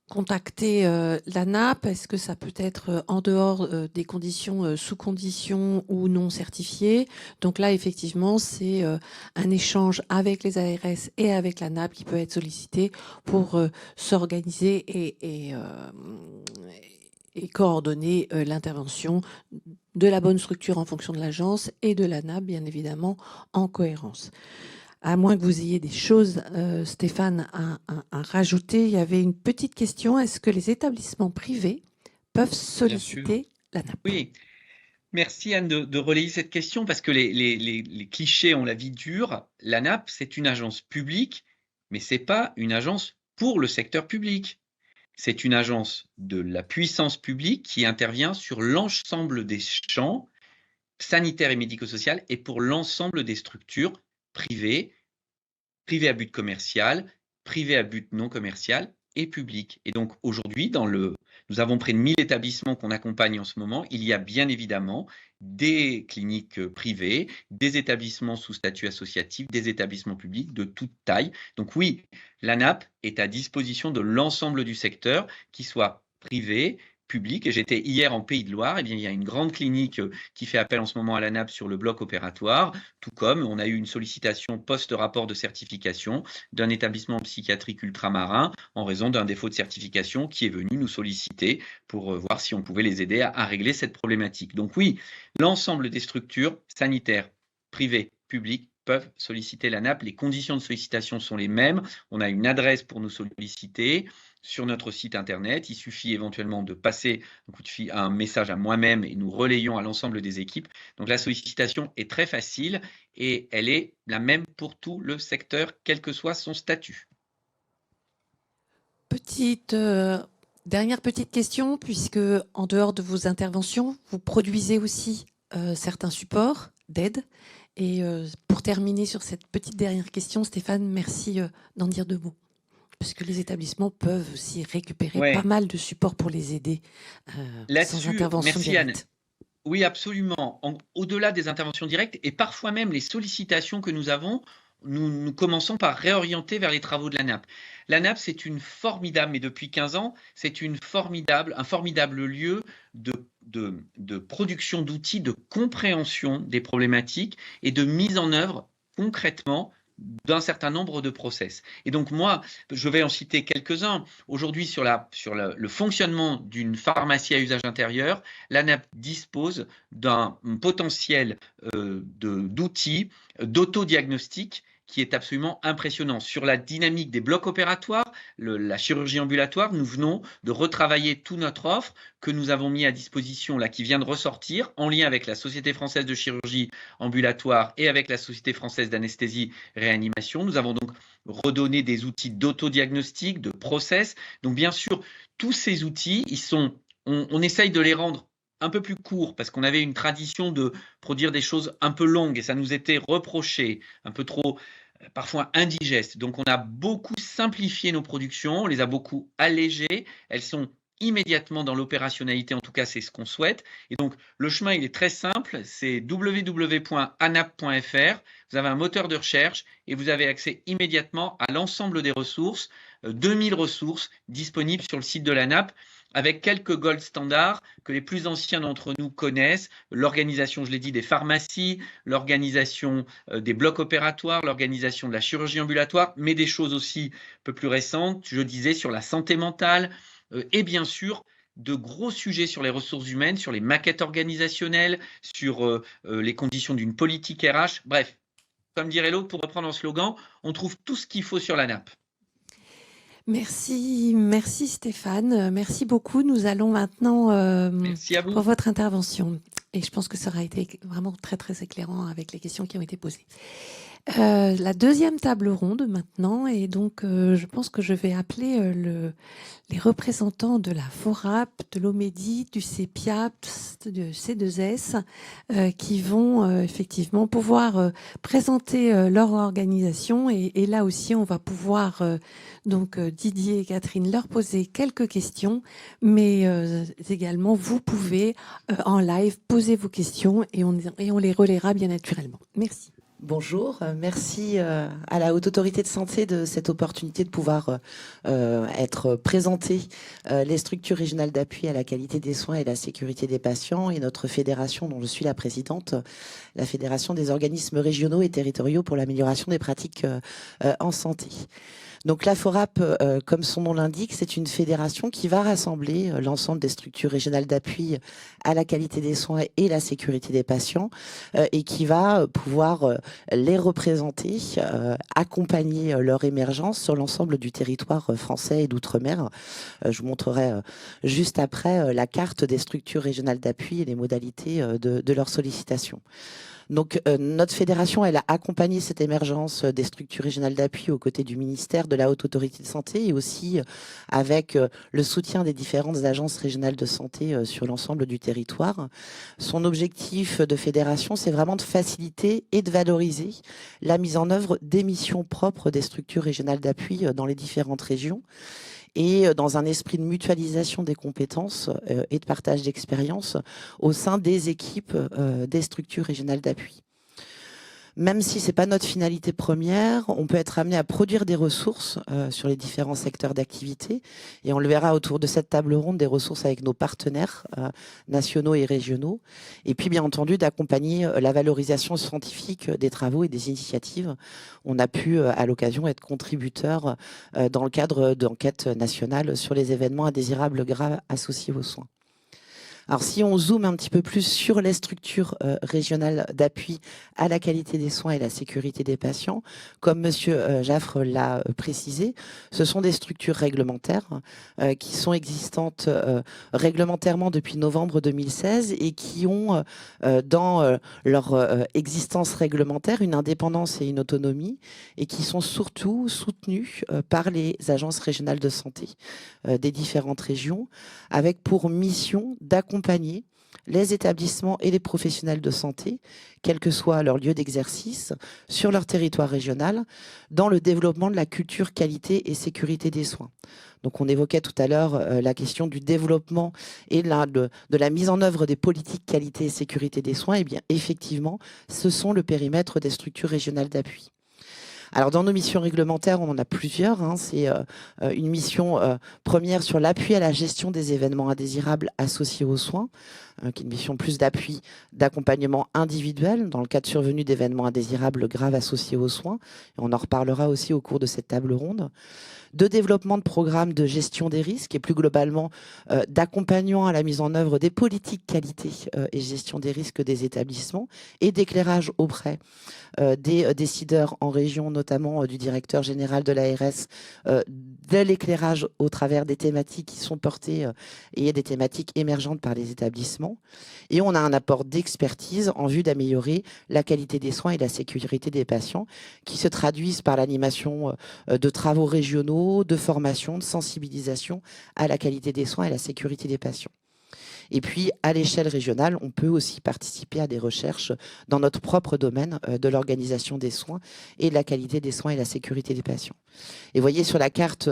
contacter l'ANAP, est-ce que ça peut être en dehors des conditions, sous conditions ou non certifiées? Donc là, effectivement, c'est un échange avec les ARS et avec l'ANAP qui peut être sollicité pour s'organiser et coordonner l'intervention de la bonne structure en fonction de l'agence et de l'ANAP, bien évidemment, en cohérence. À moins que vous ayez des choses, Stéphane, à rajouter, il y avait une petite question. Est-ce que les établissements privés peuvent solliciter l'ANAP? Oui, merci Anne de relayer cette question parce que les clichés ont la vie dure. L'ANAP, c'est une agence publique, mais ce n'est pas une agence pour le secteur public. C'est une agence de la puissance publique qui intervient sur l'ensemble des champs sanitaires et médico-sociaux et pour l'ensemble des structures privées, privées à but commercial, privées à but non commercial et publiques. Et donc aujourd'hui, nous avons près de 1000 établissements qu'on accompagne en ce moment. Il y a bien évidemment des cliniques privées, des établissements sous statut associatif, des établissements publics de toute taille. Donc oui, l'ANAP est à disposition de l'ensemble du secteur, qu'il soit privé, public. Et j'étais hier en Pays de Loire, et bien, il y a une grande clinique qui fait appel en ce moment à l'ANAP sur le bloc opératoire, tout comme on a eu une sollicitation post-rapport de certification d'un établissement psychiatrique ultramarin en raison d'un défaut de certification qui est venu nous solliciter pour voir si on pouvait les aider à régler cette problématique. Donc oui, l'ensemble des structures sanitaires, privées, publiques, peuvent solliciter l'ANAP. Les conditions de sollicitation sont les mêmes. On a une adresse pour nous solliciter sur notre site internet. Il suffit éventuellement de passer un coup de fil, un message à moi-même et nous relayons à l'ensemble des équipes. Donc la sollicitation est très facile et elle est la même pour tout le secteur, quel que soit son statut. Dernière petite question, puisque en dehors de vos interventions, vous produisez aussi certains supports d'aide. Et pour terminer sur cette petite dernière question, Stéphane, merci d'en dire deux mots. Parce que les établissements peuvent aussi récupérer pas mal de supports pour les aider sans intervention directe. Anne. Oui, absolument. Au-delà des interventions directes et parfois même les sollicitations que nous avons, nous commençons par réorienter vers les travaux de l'ANAP. L'ANAP, c'est une formidable, mais depuis 15 ans, c'est un formidable lieu de production d'outils, de compréhension des problématiques et de mise en œuvre concrètement d'un certain nombre de process. Et donc moi, je vais en citer quelques-uns. Aujourd'hui, sur le fonctionnement d'une pharmacie à usage intérieur, l'ANAP dispose d'un potentiel d'outils d'autodiagnostic qui est absolument impressionnant. Sur la dynamique des blocs opératoires, la chirurgie ambulatoire, nous venons de retravailler toute notre offre que nous avons mis à disposition, là, qui vient de ressortir, en lien avec la Société française de chirurgie ambulatoire et avec la Société française d'anesthésie réanimation. Nous avons donc redonné des outils d'autodiagnostic, de process. Donc bien sûr, tous ces outils, on essaye de les rendre un peu plus courts parce qu'on avait une tradition de produire des choses un peu longues et ça nous était reproché, un peu trop parfois indigestes. Donc on a beaucoup simplifié nos productions, on les a beaucoup allégées, elles sont immédiatement dans l'opérationnalité, en tout cas c'est ce qu'on souhaite. Et donc le chemin il est très simple, c'est www.anap.fr, vous avez un moteur de recherche et vous avez accès immédiatement à l'ensemble des ressources, 2000 ressources disponibles sur le site de l'ANAP, avec quelques gold standards que les plus anciens d'entre nous connaissent, l'organisation, je l'ai dit, des pharmacies, l'organisation des blocs opératoires, l'organisation de la chirurgie ambulatoire, mais des choses aussi un peu plus récentes, je disais, sur la santé mentale, et bien sûr, de gros sujets sur les ressources humaines, sur les maquettes organisationnelles, sur les conditions d'une politique RH. Bref, comme dirait l'autre, pour reprendre un slogan, on trouve tout ce qu'il faut sur la nappe. Merci, merci Stéphane, merci beaucoup. Nous allons maintenant Merci à vous. pour votre intervention. Et je pense que ça aura été vraiment très très éclairant avec les questions qui ont été posées. La deuxième table ronde maintenant, et donc je pense que je vais appeler les représentants de la FORAP, de l'OMEDI, du CEPIAPS, du C2S, qui vont effectivement pouvoir présenter leur organisation. Et là aussi, on va pouvoir, donc Didier et Catherine, leur poser quelques questions, mais également, vous pouvez en live poser vos questions et on les relaiera bien naturellement. Merci. Bonjour, merci à la Haute Autorité de Santé de cette opportunité de pouvoir être présenté les structures régionales d'appui à la qualité des soins et la sécurité des patients et notre fédération dont je suis la présidente, la Fédération des organismes régionaux et territoriaux pour l'amélioration des pratiques en santé. Donc la FORAP, comme son nom l'indique, c'est une fédération qui va rassembler l'ensemble des structures régionales d'appui à la qualité des soins et la sécurité des patients et qui va pouvoir les représenter, accompagner leur émergence sur l'ensemble du territoire français et d'outre-mer. Je vous montrerai juste après la carte des structures régionales d'appui et les modalités de leur sollicitation. Donc notre fédération, elle a accompagné cette émergence des structures régionales d'appui aux côtés du ministère de la Haute Autorité de Santé et aussi avec le soutien des différentes agences régionales de santé sur l'ensemble du territoire. Son objectif de fédération, c'est vraiment de faciliter et de valoriser la mise en œuvre des missions propres des structures régionales d'appui dans les différentes régions, et dans un esprit de mutualisation des compétences et de partage d'expériences au sein des équipes des structures régionales d'appui. Même si ce n'est pas notre finalité première, on peut être amené à produire des ressources sur les différents secteurs d'activité. Et on le verra autour de cette table ronde, des ressources avec nos partenaires nationaux et régionaux. Et puis, bien entendu, d'accompagner la valorisation scientifique des travaux et des initiatives. On a pu, à l'occasion, être contributeur dans le cadre d'enquêtes nationales sur les événements indésirables graves associés aux soins. Alors, si on zoome un petit peu plus sur les structures régionales d'appui à la qualité des soins et la sécurité des patients, comme Monsieur Jaffre l'a précisé, ce sont des structures réglementaires qui sont existantes réglementairement depuis novembre 2016 et qui ont dans leur existence réglementaire une indépendance et une autonomie et qui sont surtout soutenues par les agences régionales de santé des différentes régions avec pour mission d'accompagner les établissements et les professionnels de santé, quel que soit leur lieu d'exercice, sur leur territoire régional, dans le développement de la culture qualité et sécurité des soins. Donc on évoquait tout à l'heure la question du développement et de la mise en œuvre des politiques qualité et sécurité des soins. Et bien effectivement, ce sont le périmètre des structures régionales d'appui. Alors, dans nos missions réglementaires, on en a plusieurs. C'est une mission première sur l'appui à la gestion des événements indésirables associés aux soins, qui est une mission plus d'appui, d'accompagnement individuel dans le cas de survenue d'événements indésirables graves associés aux soins. Et on en reparlera aussi au cours de cette table ronde. De développement de programmes de gestion des risques et plus globalement d'accompagnement à la mise en œuvre des politiques qualité et gestion des risques des établissements et d'éclairage auprès des décideurs en région, notamment du directeur général de l'ARS, de l'éclairage au travers des thématiques qui sont portées et des thématiques émergentes par les établissements. Et on a un apport d'expertise en vue d'améliorer la qualité des soins et la sécurité des patients qui se traduisent par l'animation de travaux régionaux, de formation, de sensibilisation à la qualité des soins et la sécurité des patients. Et puis, à l'échelle régionale, on peut aussi participer à des recherches dans notre propre domaine de l'organisation des soins et de la qualité des soins et la sécurité des patients. Et voyez sur la carte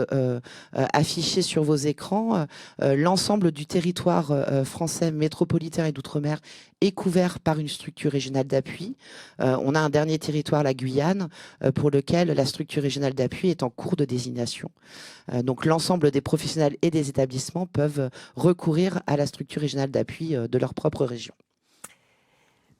affichée sur vos écrans, l'ensemble du territoire français métropolitain et d'outre-mer est couvert par une structure régionale d'appui. On a un dernier territoire, la Guyane, pour lequel la structure régionale d'appui est en cours de désignation. Donc l'ensemble des professionnels et des établissements peuvent recourir à la structure régionale d'appui de leur propre région.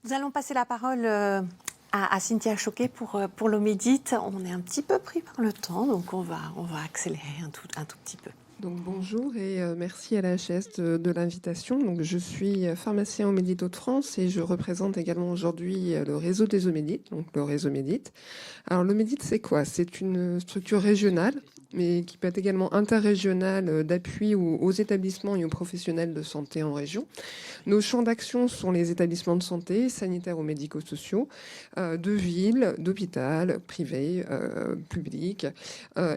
Nous allons passer la parole à Cynthia Choquet pour l'Omédite. On est un petit peu pris par le temps, donc on va accélérer un tout petit peu. Donc bonjour et merci à la HAS de l'invitation. Donc je suis pharmacien Omédite Hauts-de-France et je représente également aujourd'hui le réseau des Omédites, donc le réseau Médite. Alors l'Omédite, c'est quoi? C'est une structure régionale, mais qui peut être également interrégionale d'appui aux établissements et aux professionnels de santé en région. Nos champs d'action sont les établissements de santé, sanitaires ou médico-sociaux, de ville, d'hôpital, privés, publics.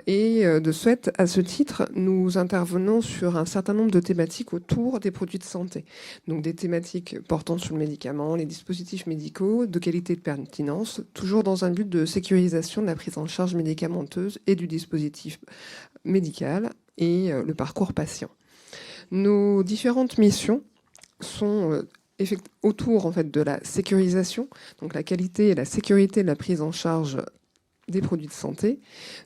Et de fait, à ce titre, nous intervenons sur un certain nombre de thématiques autour des produits de santé. Donc des thématiques portant sur le médicament, les dispositifs médicaux, de qualité de pertinence, toujours dans un but de sécurisation de la prise en charge médicamenteuse et du dispositif médical et le parcours patient. Nos différentes missions sont autour en fait de la sécurisation, donc la qualité et la sécurité de la prise en charge des produits de santé.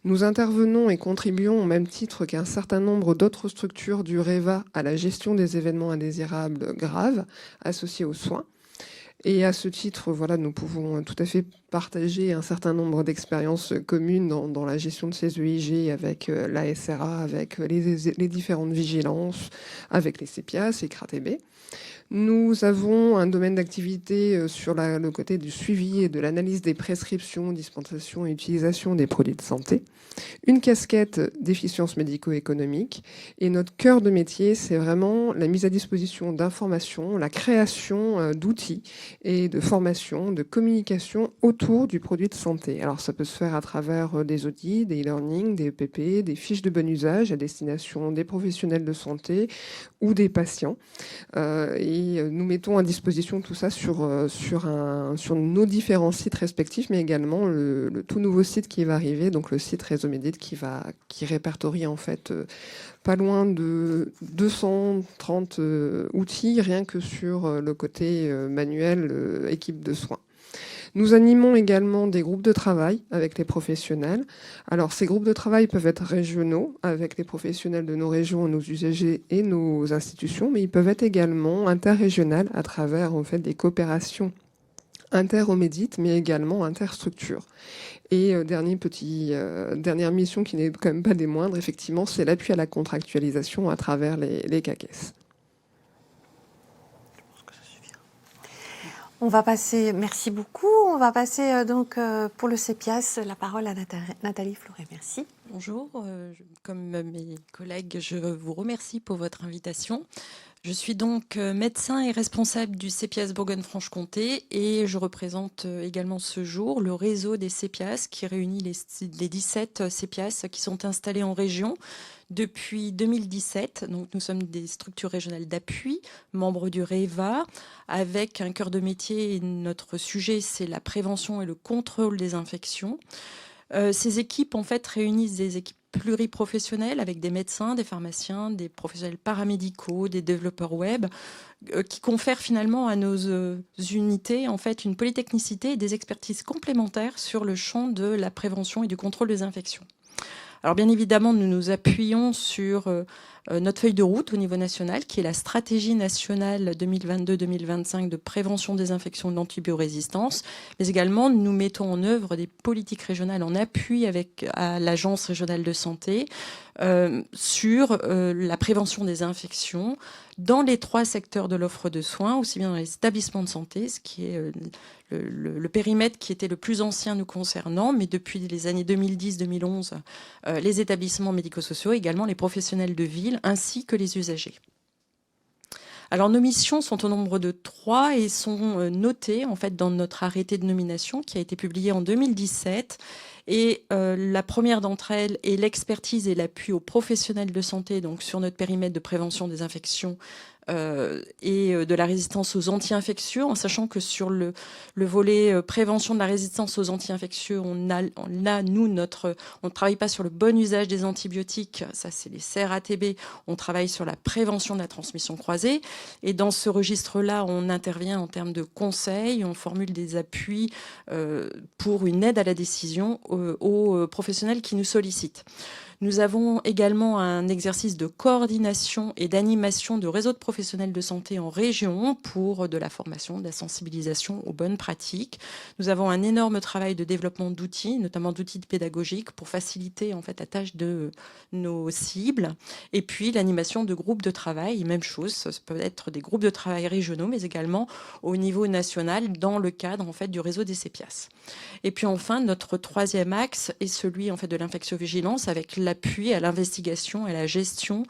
Nous intervenons et contribuons au même titre qu'un certain nombre d'autres structures du REVA à la gestion des événements indésirables graves associés aux soins. Et à ce titre, voilà, nous pouvons tout à fait partager un certain nombre d'expériences communes dans la gestion de ces EIG avec la SRA, avec les différentes vigilances, avec les CEPIAS et CRATB. Nous avons un domaine d'activité sur le côté du suivi et de l'analyse des prescriptions, dispensations et utilisation des produits de santé. Une casquette d'efficience médico-économique. Et notre cœur de métier, c'est vraiment la mise à disposition d'informations, la création d'outils et de formations, de communication autour du produit de santé. Alors ça peut se faire à travers des audits, des e-learning, des EPP, des fiches de bon usage à destination des professionnels de santé ou des patients. Et nous mettons à disposition tout ça sur nos différents sites respectifs, mais également le tout nouveau site qui va arriver, donc le site Réseau Médite qui répertorie en fait pas loin de 230 outils, rien que sur le côté manuel, équipe de soins. Nous animons également des groupes de travail avec les professionnels. Alors, ces groupes de travail peuvent être régionaux, avec les professionnels de nos régions, nos usagers et nos institutions, mais ils peuvent être également interrégionaux à travers en fait, des coopérations inter-Omédite, mais également interstructures. Et dernière mission qui n'est quand même pas des moindres, effectivement, c'est l'appui à la contractualisation à travers les CAQES. On va passer, merci beaucoup. On va passer donc pour le CEPIAS, la parole à Nathalie Fleuret. Merci. Bonjour, comme mes collègues, je vous remercie pour votre invitation. Je suis donc médecin et responsable du CEPIAS Bourgogne-Franche-Comté et je représente également ce jour le réseau des CEPIAS qui réunit les 17 CEPIAS qui sont installés en région depuis 2017. Donc, nous sommes des structures régionales d'appui, membres du REVA, avec un cœur de métier. Et notre sujet, c'est la prévention et le contrôle des infections. Ces équipes, en fait, réunissent des équipes pluriprofessionnels avec des médecins, des pharmaciens, des professionnels paramédicaux, des développeurs web, qui confèrent finalement à nos unités en fait une polytechnicité et des expertises complémentaires sur le champ de la prévention et du contrôle des infections. Alors bien évidemment, nous nous appuyons sur notre feuille de route au niveau national, qui est la stratégie nationale 2022-2025 de prévention des infections d'antibiorésistance, mais également nous mettons en œuvre des politiques régionales en appui à l'Agence régionale de santé sur la prévention des infections dans les 3 secteurs de l'offre de soins, aussi bien dans les établissements de santé, ce qui est le périmètre qui était le plus ancien nous concernant, mais depuis les années 2010-2011, les établissements médico-sociaux, également les professionnels de ville, ainsi que les usagers. Alors nos missions sont au nombre de 3 et sont notées en fait dans notre arrêté de nomination qui a été publié en 2017 Et la première d'entre elles est l'expertise et l'appui aux professionnels de santé, donc sur notre périmètre de prévention des infections et de la résistance aux anti-infectieux, en sachant que sur le volet prévention de la résistance aux anti-infectieux, on ne travaille pas sur le bon usage des antibiotiques, ça c'est les CRATB, on travaille sur la prévention de la transmission croisée. Et dans ce registre-là, on intervient en termes de conseils, on formule des appuis pour une aide à la décision aux professionnels qui nous sollicitent. Nous avons également un exercice de coordination et d'animation de réseaux de professionnels de santé en région pour de la formation, de la sensibilisation aux bonnes pratiques. Nous avons un énorme travail de développement d'outils, notamment d'outils pédagogiques pour faciliter en fait la tâche de nos cibles. Et puis l'animation de groupes de travail, même chose, ça peut être des groupes de travail régionaux, mais également au niveau national dans le cadre en fait du réseau des CEPIAS. Et puis enfin, notre troisième axe est celui en fait de l'infectiovigilance avec l'appui à l'investigation et à la gestion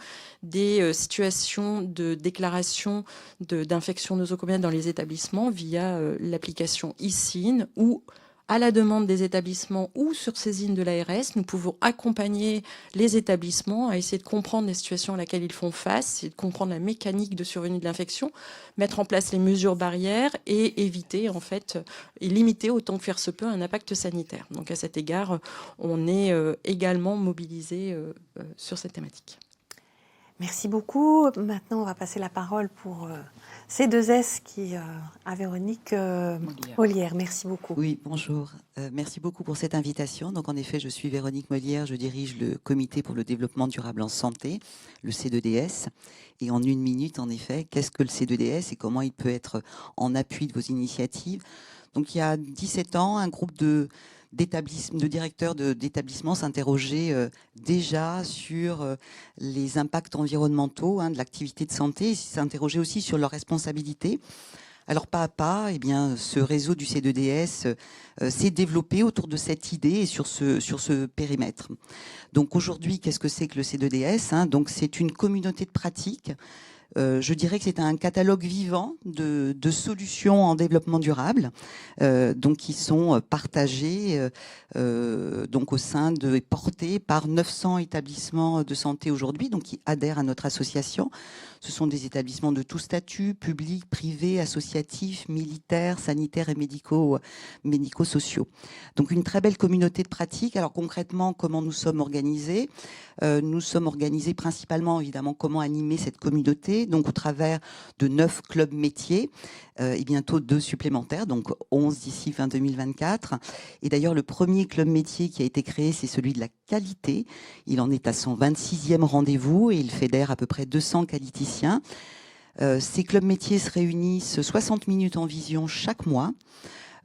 des situations de déclaration d'infection nosocomiale dans les établissements via l'application ICIN ou à la demande des établissements ou sur saisine de l'ARS, nous pouvons accompagner les établissements à essayer de comprendre les situations à laquelle ils font face, et de comprendre la mécanique de survenue de l'infection, mettre en place les mesures barrières et éviter en fait et limiter autant que faire se peut un impact sanitaire. Donc à cet égard, on est également mobilisé sur cette thématique. Merci beaucoup. Maintenant, on va passer la parole pour C2S à Véronique Molière. Merci beaucoup. Oui, bonjour. Merci beaucoup pour cette invitation. Donc, en effet, je suis Véronique Molière. Je dirige le Comité pour le développement durable en santé, le C2DS. Et en une minute, en effet, qu'est-ce que le C2DS et comment il peut être en appui de vos initiatives? Donc, il y a 17 ans, un groupe de directeurs d'établissements s'interrogeaient déjà sur les impacts environnementaux de l'activité de santé, et s'interrogeaient aussi sur leurs responsabilités. Alors pas à pas, eh bien, ce réseau du C2DS s'est développé autour de cette idée et sur ce périmètre. Donc aujourd'hui, qu'est-ce que c'est que le C2DS? Donc c'est une communauté de pratiques. Je dirais que c'est un catalogue vivant de solutions en développement durable, donc qui sont partagées donc au sein et portées par 900 établissements de santé aujourd'hui, donc qui adhèrent à notre association. Ce sont des établissements de tout statut, publics, privés, associatifs, militaires, sanitaires et médico-sociaux. Donc une très belle communauté de pratiques. Alors concrètement, comment nous sommes organisés? Nous sommes organisés principalement, évidemment, comment animer cette communauté, donc au travers de 9 clubs métiers et bientôt 2 supplémentaires, donc 11 d'ici fin 2024. Et d'ailleurs, le premier club métier qui a été créé, c'est celui de la qualité. Il en est à son 26e rendez-vous et il fédère à peu près 200 qualiticiens. Ces clubs métiers se réunissent 60 minutes en vision chaque mois.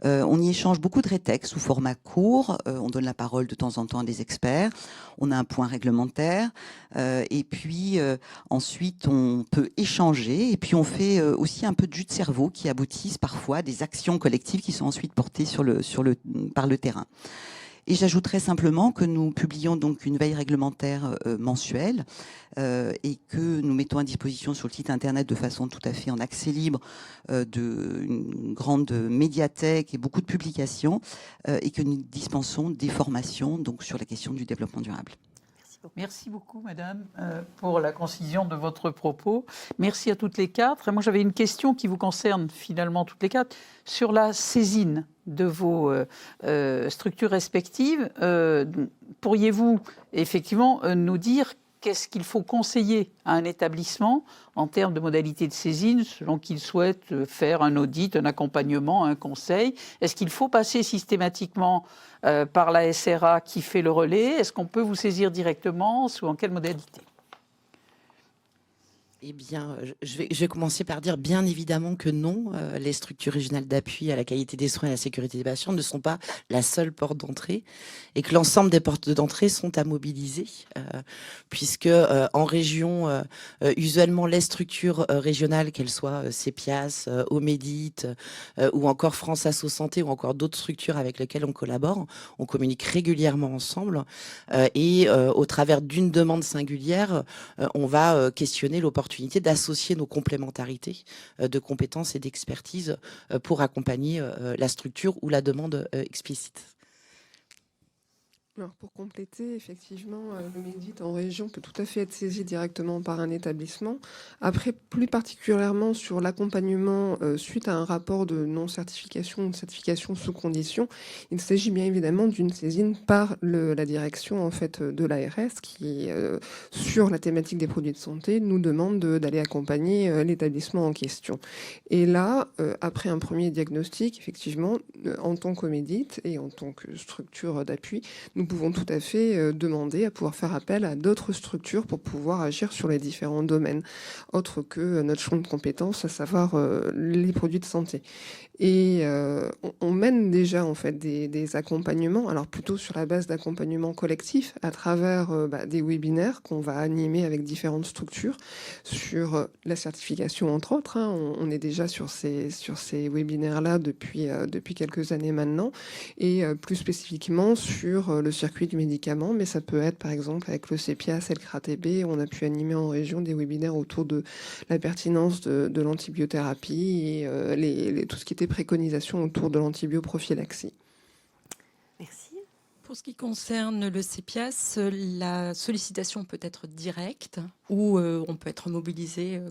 On y échange beaucoup de rétextes sous format court. On donne la parole de temps en temps à des experts. On a un point réglementaire. Et puis ensuite, on peut échanger. Et puis on fait aussi un peu de jus de cerveau qui aboutissent parfois à des actions collectives qui sont ensuite portées par le terrain. Et j'ajouterais simplement que nous publions donc une veille réglementaire mensuelle et que nous mettons à disposition sur le site internet de façon tout à fait en accès libre une grande médiathèque et beaucoup de publications et que nous dispensons des formations donc sur la question du développement durable. Merci beaucoup, madame, pour la concision de votre propos. Merci à toutes les quatre. Et moi, j'avais une question qui vous concerne finalement toutes les quatre sur la saisine de vos structures respectives. Pourriez-vous effectivement nous dire qu'est-ce qu'il faut conseiller à un établissement en termes de modalités de saisine selon qu'il souhaite faire un audit, un accompagnement, un conseil? Est-ce qu'il faut passer systématiquement par la SRA qui fait le relais? Est-ce qu'on peut vous saisir directement ou en quelle modalité? Eh bien, je vais commencer par dire bien évidemment que non, les structures régionales d'appui à la qualité des soins et à la sécurité des patients ne sont pas la seule porte d'entrée et que l'ensemble des portes d'entrée sont à mobiliser puisque en région, usuellement les structures régionales, qu'elles soient CEPIAS, Omédit ou encore France Asso Santé ou encore d'autres structures avec lesquelles on collabore, on communique régulièrement ensemble et au travers d'une demande singulière, on va questionner l'opportunité d'associer nos complémentarités de compétences et d'expertise pour accompagner la structure ou la demande explicite. Alors pour compléter, effectivement, le MEDIT en région peut tout à fait être saisi directement par un établissement. Après, plus particulièrement sur l'accompagnement suite à un rapport de non-certification ou de certification sous condition, il s'agit bien évidemment d'une saisine par la direction en fait, de l'ARS qui, sur la thématique des produits de santé, nous demande d'aller accompagner l'établissement en question. Et là, après un premier diagnostic, effectivement, en tant qu'OMEDIT et en tant que structure d'appui, nous pouvons tout à fait demander à pouvoir faire appel à d'autres structures pour pouvoir agir sur les différents domaines, autres que notre champ de compétences, à savoir les produits de santé. Et on mène déjà en fait des accompagnements, alors plutôt sur la base d'accompagnement collectif à travers des webinaires qu'on va animer avec différentes structures sur la certification entre autres. Hein. On est déjà sur ces webinaires-là depuis quelques années maintenant, et plus spécifiquement sur le circuit du médicament, mais ça peut être par exemple avec le CEPIAS et le CRATB, on a pu animer en région des webinaires autour de la pertinence de l'antibiothérapie et tout ce qui était préconisation autour de l'antibioprophylaxie. Merci. Pour ce qui concerne le CEPIAS, la sollicitation peut être directe ou on peut être mobilisé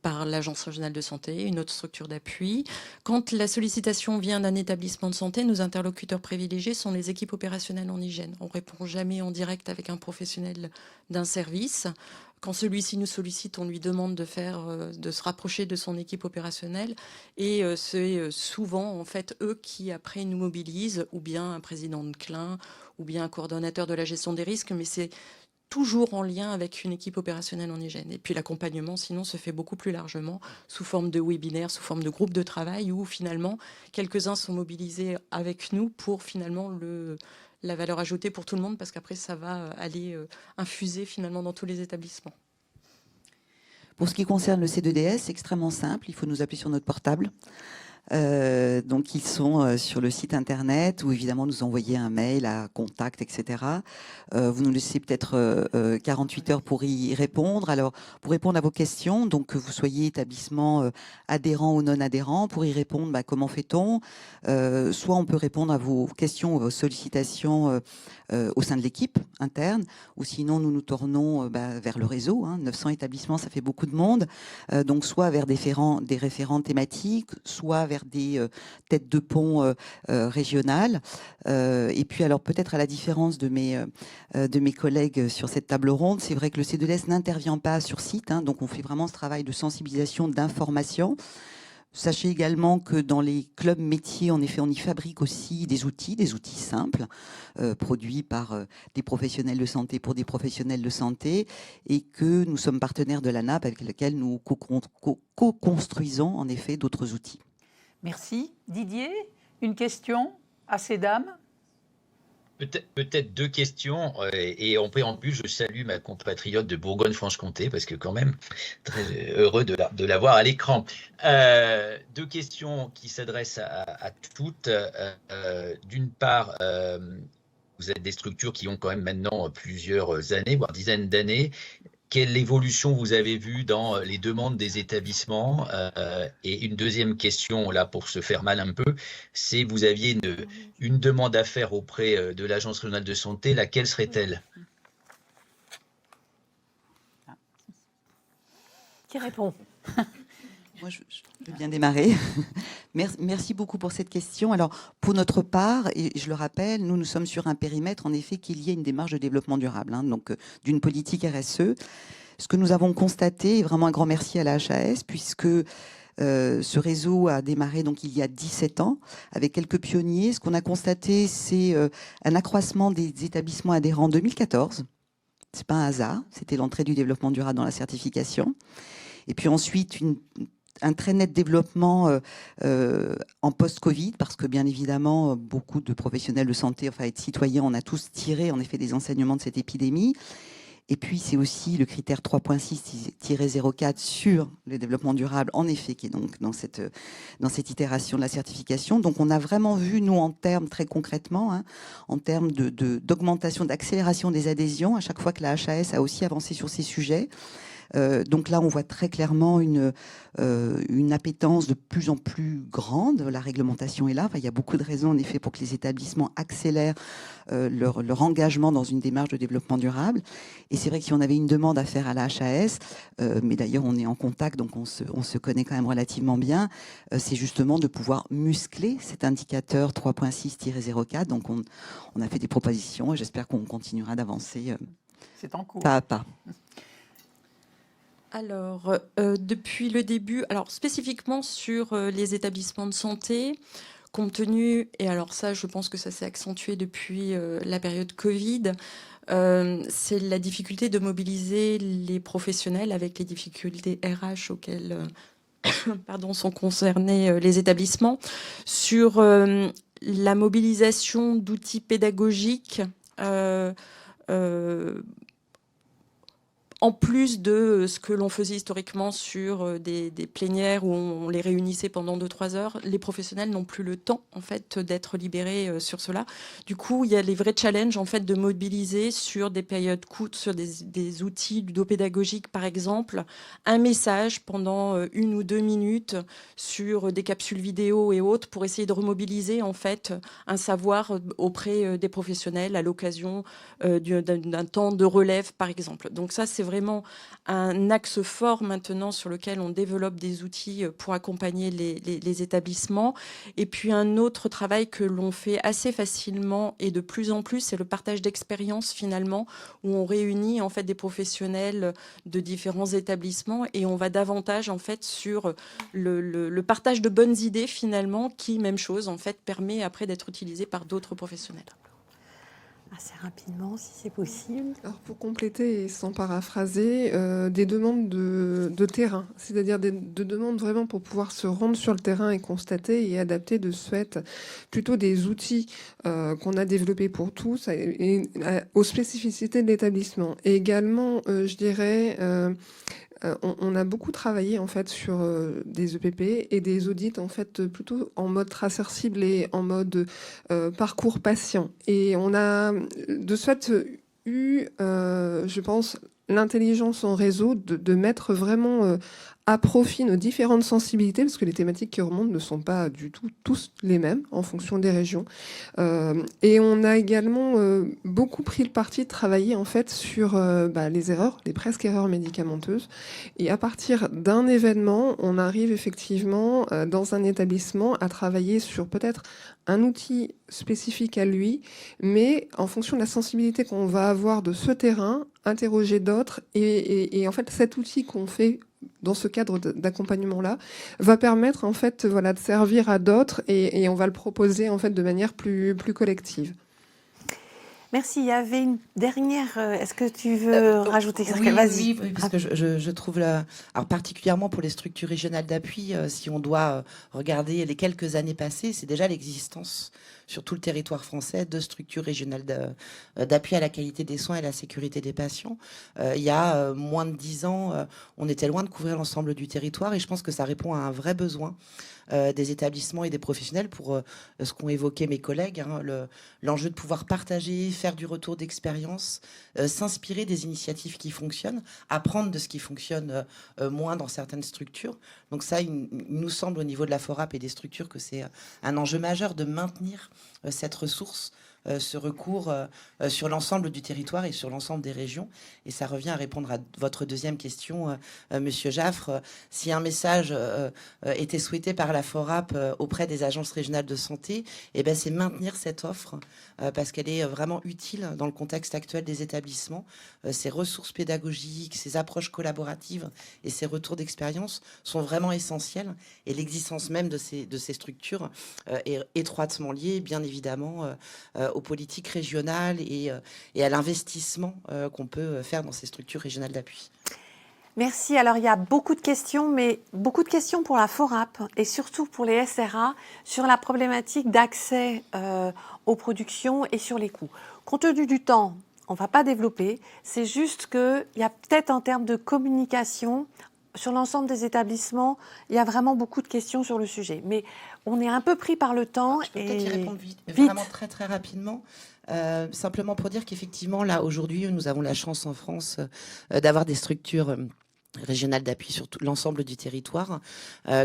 par l'Agence régionale de santé, une autre structure d'appui. Quand la sollicitation vient d'un établissement de santé, nos interlocuteurs privilégiés sont les équipes opérationnelles en hygiène. On ne répond jamais en direct avec un professionnel d'un service. Quand celui-ci nous sollicite, on lui demande de se rapprocher de son équipe opérationnelle et c'est souvent en fait eux qui après nous mobilisent, ou bien un président de CLIN, ou bien un coordonnateur de la gestion des risques, mais c'est toujours en lien avec une équipe opérationnelle en hygiène. Et puis l'accompagnement, sinon, se fait beaucoup plus largement sous forme de webinaires, sous forme de groupes de travail, où finalement quelques-uns sont mobilisés avec nous pour finalement la valeur ajoutée pour tout le monde, parce qu'après, ça va aller infuser finalement dans tous les établissements. Pour ce qui concerne le C2DS, c'est extrêmement simple. Il faut nous appeler sur notre portable. Donc, ils sont sur le site internet ou évidemment nous envoyer un mail à contact, etc. Vous nous laissez peut-être 48 heures pour y répondre. Alors, pour répondre à vos questions, donc que vous soyez établissement adhérent ou non adhérent, pour y répondre, comment fait-on? Soit on peut répondre à vos questions, vos sollicitations au sein de l'équipe interne, ou sinon nous nous tournons vers le réseau. 900 établissements, ça fait beaucoup de monde. Donc, soit vers des référents thématiques, soit vers des têtes de pont régionales. Et puis, alors peut-être à la différence de mes collègues sur cette table ronde, c'est vrai que le C2S n'intervient pas sur site, donc on fait vraiment ce travail de sensibilisation, d'information. Sachez également que dans les clubs métiers, en effet, on y fabrique aussi des outils simples, produits par des professionnels de santé pour des professionnels de santé, et que nous sommes partenaires de l'ANAP avec lequel nous co-construisons en effet d'autres outils. Merci. Didier, une question à ces dames? Peut-être deux questions, et en préambule, je salue ma compatriote de Bourgogne-Franche-Comté, parce que quand même, très heureux de la voir à l'écran. Deux questions qui s'adressent à toutes. D'une part, vous êtes des structures qui ont quand même maintenant plusieurs années, voire dizaines d'années. Quelle évolution vous avez vue dans les demandes des établissements? Et une deuxième question, là, pour se faire mal un peu, c'est vous aviez une demande à faire auprès de l'Agence régionale de santé, laquelle serait-elle? Qui répond? Moi, je veux bien démarrer. Merci beaucoup pour cette question. Alors, pour notre part, et je le rappelle, nous sommes sur un périmètre, en effet, qu'il y ait une démarche de développement durable, donc d'une politique RSE. Ce que nous avons constaté, et vraiment un grand merci à la HAS, puisque ce réseau a démarré donc il y a 17 ans, avec quelques pionniers. Ce qu'on a constaté, c'est un accroissement des établissements adhérents en 2014. Ce n'est pas un hasard, c'était l'entrée du développement durable dans la certification. Et puis ensuite, un très net développement en post-Covid, parce que bien évidemment, beaucoup de professionnels de santé, enfin, et de citoyens, on a tous tiré en effet des enseignements de cette épidémie. Et puis, c'est aussi le critère 3.6-04 sur le développement durable, en effet, qui est donc dans cette itération de la certification. Donc, on a vraiment vu, nous, en termes très concrètement, en termes d'augmentation, d'accélération des adhésions, à chaque fois que la HAS a aussi avancé sur ces sujets, Donc là, on voit très clairement une appétence de plus en plus grande. La réglementation est là. Enfin, il y a beaucoup de raisons, en effet, pour que les établissements accélèrent leur engagement dans une démarche de développement durable. Et c'est vrai que si on avait une demande à faire à la HAS, mais d'ailleurs on est en contact, donc on se connaît quand même relativement bien, c'est justement de pouvoir muscler cet indicateur 3.6-04. Donc on a fait des propositions et j'espère qu'on continuera d'avancer C'est en cours. pas à pas. Alors, depuis le début, alors spécifiquement sur les établissements de santé, compte tenu, et alors ça, je pense que ça s'est accentué depuis la période Covid, c'est la difficulté de mobiliser les professionnels avec les difficultés RH auxquelles sont concernés les établissements, sur la mobilisation d'outils pédagogiques en plus de ce que l'on faisait historiquement sur des plénières où on les réunissait pendant 2-3 heures, les professionnels n'ont plus le temps en fait d'être libérés sur cela. Du coup, il y a les vrais challenges en fait de mobiliser sur des périodes courtes, sur des outils ludopédagogiques par exemple, un message pendant 1 ou 2 minutes sur des capsules vidéo et autres pour essayer de remobiliser en fait un savoir auprès des professionnels à l'occasion d'un temps de relève par exemple. Donc ça, c'est vraiment un axe fort maintenant sur lequel on développe des outils pour accompagner les établissements. Et puis un autre travail que l'on fait assez facilement et de plus en plus, c'est le partage d'expériences finalement, où on réunit en fait des professionnels de différents établissements et on va davantage en fait sur le partage de bonnes idées finalement, qui, même chose en fait, permet après d'être utilisé par d'autres professionnels. Assez rapidement, si c'est possible. Alors pour compléter et sans paraphraser, des demandes de terrain, c'est-à-dire des demandes vraiment pour pouvoir se rendre sur le terrain et constater et adapter de ce fait plutôt des outils qu'on a développés pour tous et aux spécificités de l'établissement. Et également, je dirais... on a beaucoup travaillé en fait sur des EPP et des audits en fait plutôt en mode traceur ciblé, en mode parcours patient. Et on a de ce fait eu, je pense, l'intelligence en réseau de mettre vraiment à profit nos différentes sensibilités, parce que les thématiques qui remontent ne sont pas du tout tous les mêmes en fonction des régions. Et on a également beaucoup pris le parti de travailler en fait sur les erreurs, les presque erreurs médicamenteuses. Et à partir d'un événement, on arrive effectivement dans un établissement à travailler sur peut-être un outil spécifique à lui, mais en fonction de la sensibilité qu'on va avoir de ce terrain, interroger d'autres. Et en fait, cet outil qu'on fait dans ce cadre d'accompagnement-là, va permettre en fait de servir à d'autres et on va le proposer en fait de manière plus collective. Merci. Il y avait une dernière. Est-ce que tu veux rajouter quelque chose? Vas-y. Oui, parce que je trouve alors particulièrement pour les structures régionales d'appui, si on doit regarder les quelques années passées, c'est déjà l'existence sur tout le territoire français de structures régionales d'appui à la qualité des soins et à la sécurité des patients. Il y a moins de 10 ans, on était loin de couvrir l'ensemble du territoire et je pense que ça répond à un vrai besoin des établissements et des professionnels pour ce qu'ont évoqué mes collègues, l'enjeu de pouvoir partager, faire du retour d'expérience, s'inspirer des initiatives qui fonctionnent, apprendre de ce qui fonctionne moins dans certaines structures. Donc ça, il nous semble au niveau de la FORAP et des structures que c'est un enjeu majeur de maintenir cette ressource, ce recours sur l'ensemble du territoire et sur l'ensemble des régions. Et ça revient à répondre à votre deuxième question, Monsieur Jaffre. Si un message était souhaité par la FORAP auprès des agences régionales de santé, c'est maintenir cette offre parce qu'elle est vraiment utile dans le contexte actuel des établissements. Ces ressources pédagogiques, ces approches collaboratives et ces retours d'expérience sont vraiment essentiels. Et l'existence même de ces structures est étroitement liée, bien évidemment, aux politiques régionales et à l'investissement qu'on peut faire dans ces structures régionales d'appui. Merci. Alors, il y a beaucoup de questions, mais beaucoup de questions pour la FORAP et surtout pour les SRA sur la problématique d'accès aux productions et sur les coûts. Compte tenu du temps, on ne va pas développer. C'est juste qu'il y a peut-être en termes de communication, sur l'ensemble des établissements, il y a vraiment beaucoup de questions sur le sujet. Mais on est un peu pris par le temps. Je peux peut-être y répondre vite, mais vraiment très très rapidement. Simplement pour dire qu'effectivement, là, aujourd'hui, nous avons la chance en France d'avoir des structures régional d'appui sur l'ensemble du territoire.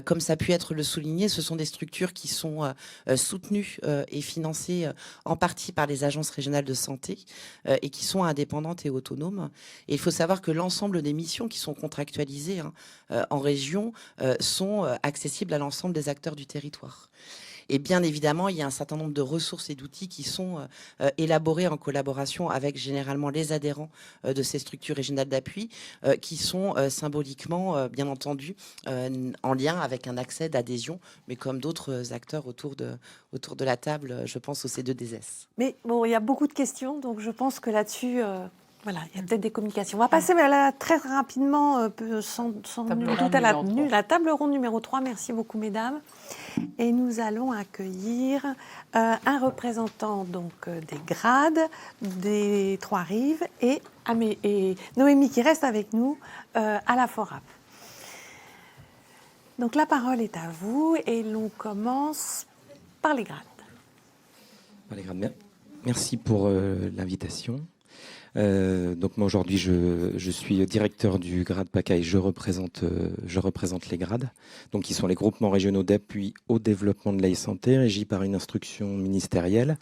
Comme ça a pu être le souligné, ce sont des structures qui sont soutenues et financées en partie par les agences régionales de santé et qui sont indépendantes et autonomes. Et il faut savoir que l'ensemble des missions qui sont contractualisées en région sont accessibles à l'ensemble des acteurs du territoire. Et bien évidemment, il y a un certain nombre de ressources et d'outils qui sont élaborés en collaboration avec généralement les adhérents de ces structures régionales d'appui, qui sont symboliquement, bien entendu, en lien avec un accès d'adhésion, mais comme d'autres acteurs autour de la table, je pense au C2DS. Mais bon, il y a beaucoup de questions, donc je pense que là-dessus... Voilà, il y a peut-être des communications. On va passer là, très rapidement, sans nul doute, à la table ronde numéro 3. Merci beaucoup, mesdames. Et nous allons accueillir un représentant donc, des grades, des Trois-Rives et Noémie qui reste avec nous à la FORAP. Donc la parole est à vous et l'on commence par les grades. Merci pour l'invitation. Donc moi aujourd'hui je suis directeur du grade PACA et je représente les grades, donc qui sont les groupements régionaux d'appui au développement de l'e-santé régis par une instruction ministérielle.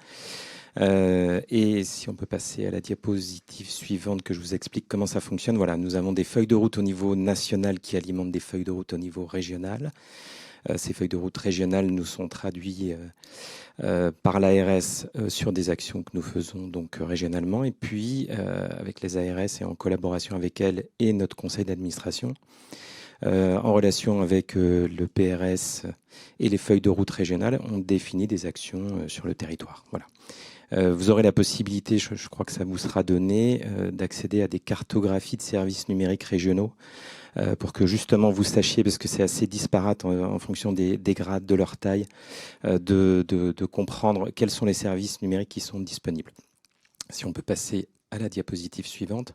Et si on peut passer à la diapositive suivante que je vous explique comment ça fonctionne. Voilà, nous avons des feuilles de route au niveau national qui alimentent des feuilles de route au niveau régional. Ces feuilles de route régionales nous sont traduites par l'ARS sur des actions que nous faisons donc régionalement et puis avec les ARS et en collaboration avec elles et notre conseil d'administration en relation avec le PRS et les feuilles de route régionales, on définit des actions sur le territoire. Voilà. Vous aurez la possibilité, je crois que ça vous sera donné, d'accéder à des cartographies de services numériques régionaux pour que justement vous sachiez, parce que c'est assez disparate en fonction des grades, de leur taille, de comprendre quels sont les services numériques qui sont disponibles. Si on peut passer à la diapositive suivante.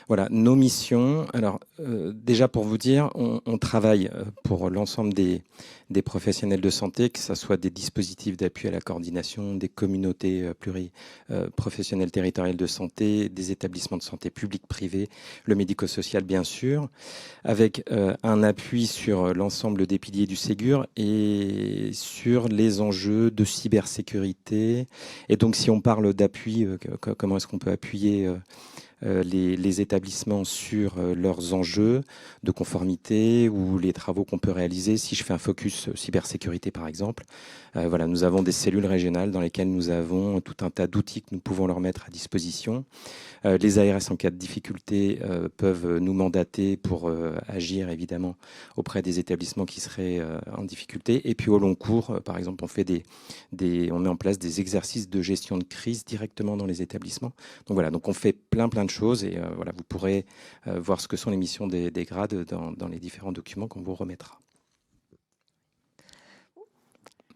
Voilà, nos missions. Alors, déjà pour vous dire, on travaille pour l'ensemble des professionnels de santé, que ce soit des dispositifs d'appui à la coordination, des communautés pluriprofessionnelles territoriales de santé, des établissements de santé publics, privés, le médico-social bien sûr, avec un appui sur l'ensemble des piliers du Ségur et sur les enjeux de cybersécurité. Et donc, si on parle d'appui, comment est-ce qu'on peut appuyer les établissements sur leurs enjeux de conformité ou les travaux qu'on peut réaliser. Si je fais un focus cybersécurité par exemple, voilà, nous avons des cellules régionales dans lesquelles nous avons tout un tas d'outils que nous pouvons leur mettre à disposition. Les ARS en cas de difficulté peuvent nous mandater pour agir évidemment auprès des établissements qui seraient en difficulté. Et puis au long cours, par exemple, on met en place des exercices de gestion de crise directement dans les établissements. Donc voilà, donc on fait plein de choses et voilà, vous pourrez voir ce que sont les missions des grades dans les différents documents qu'on vous remettra.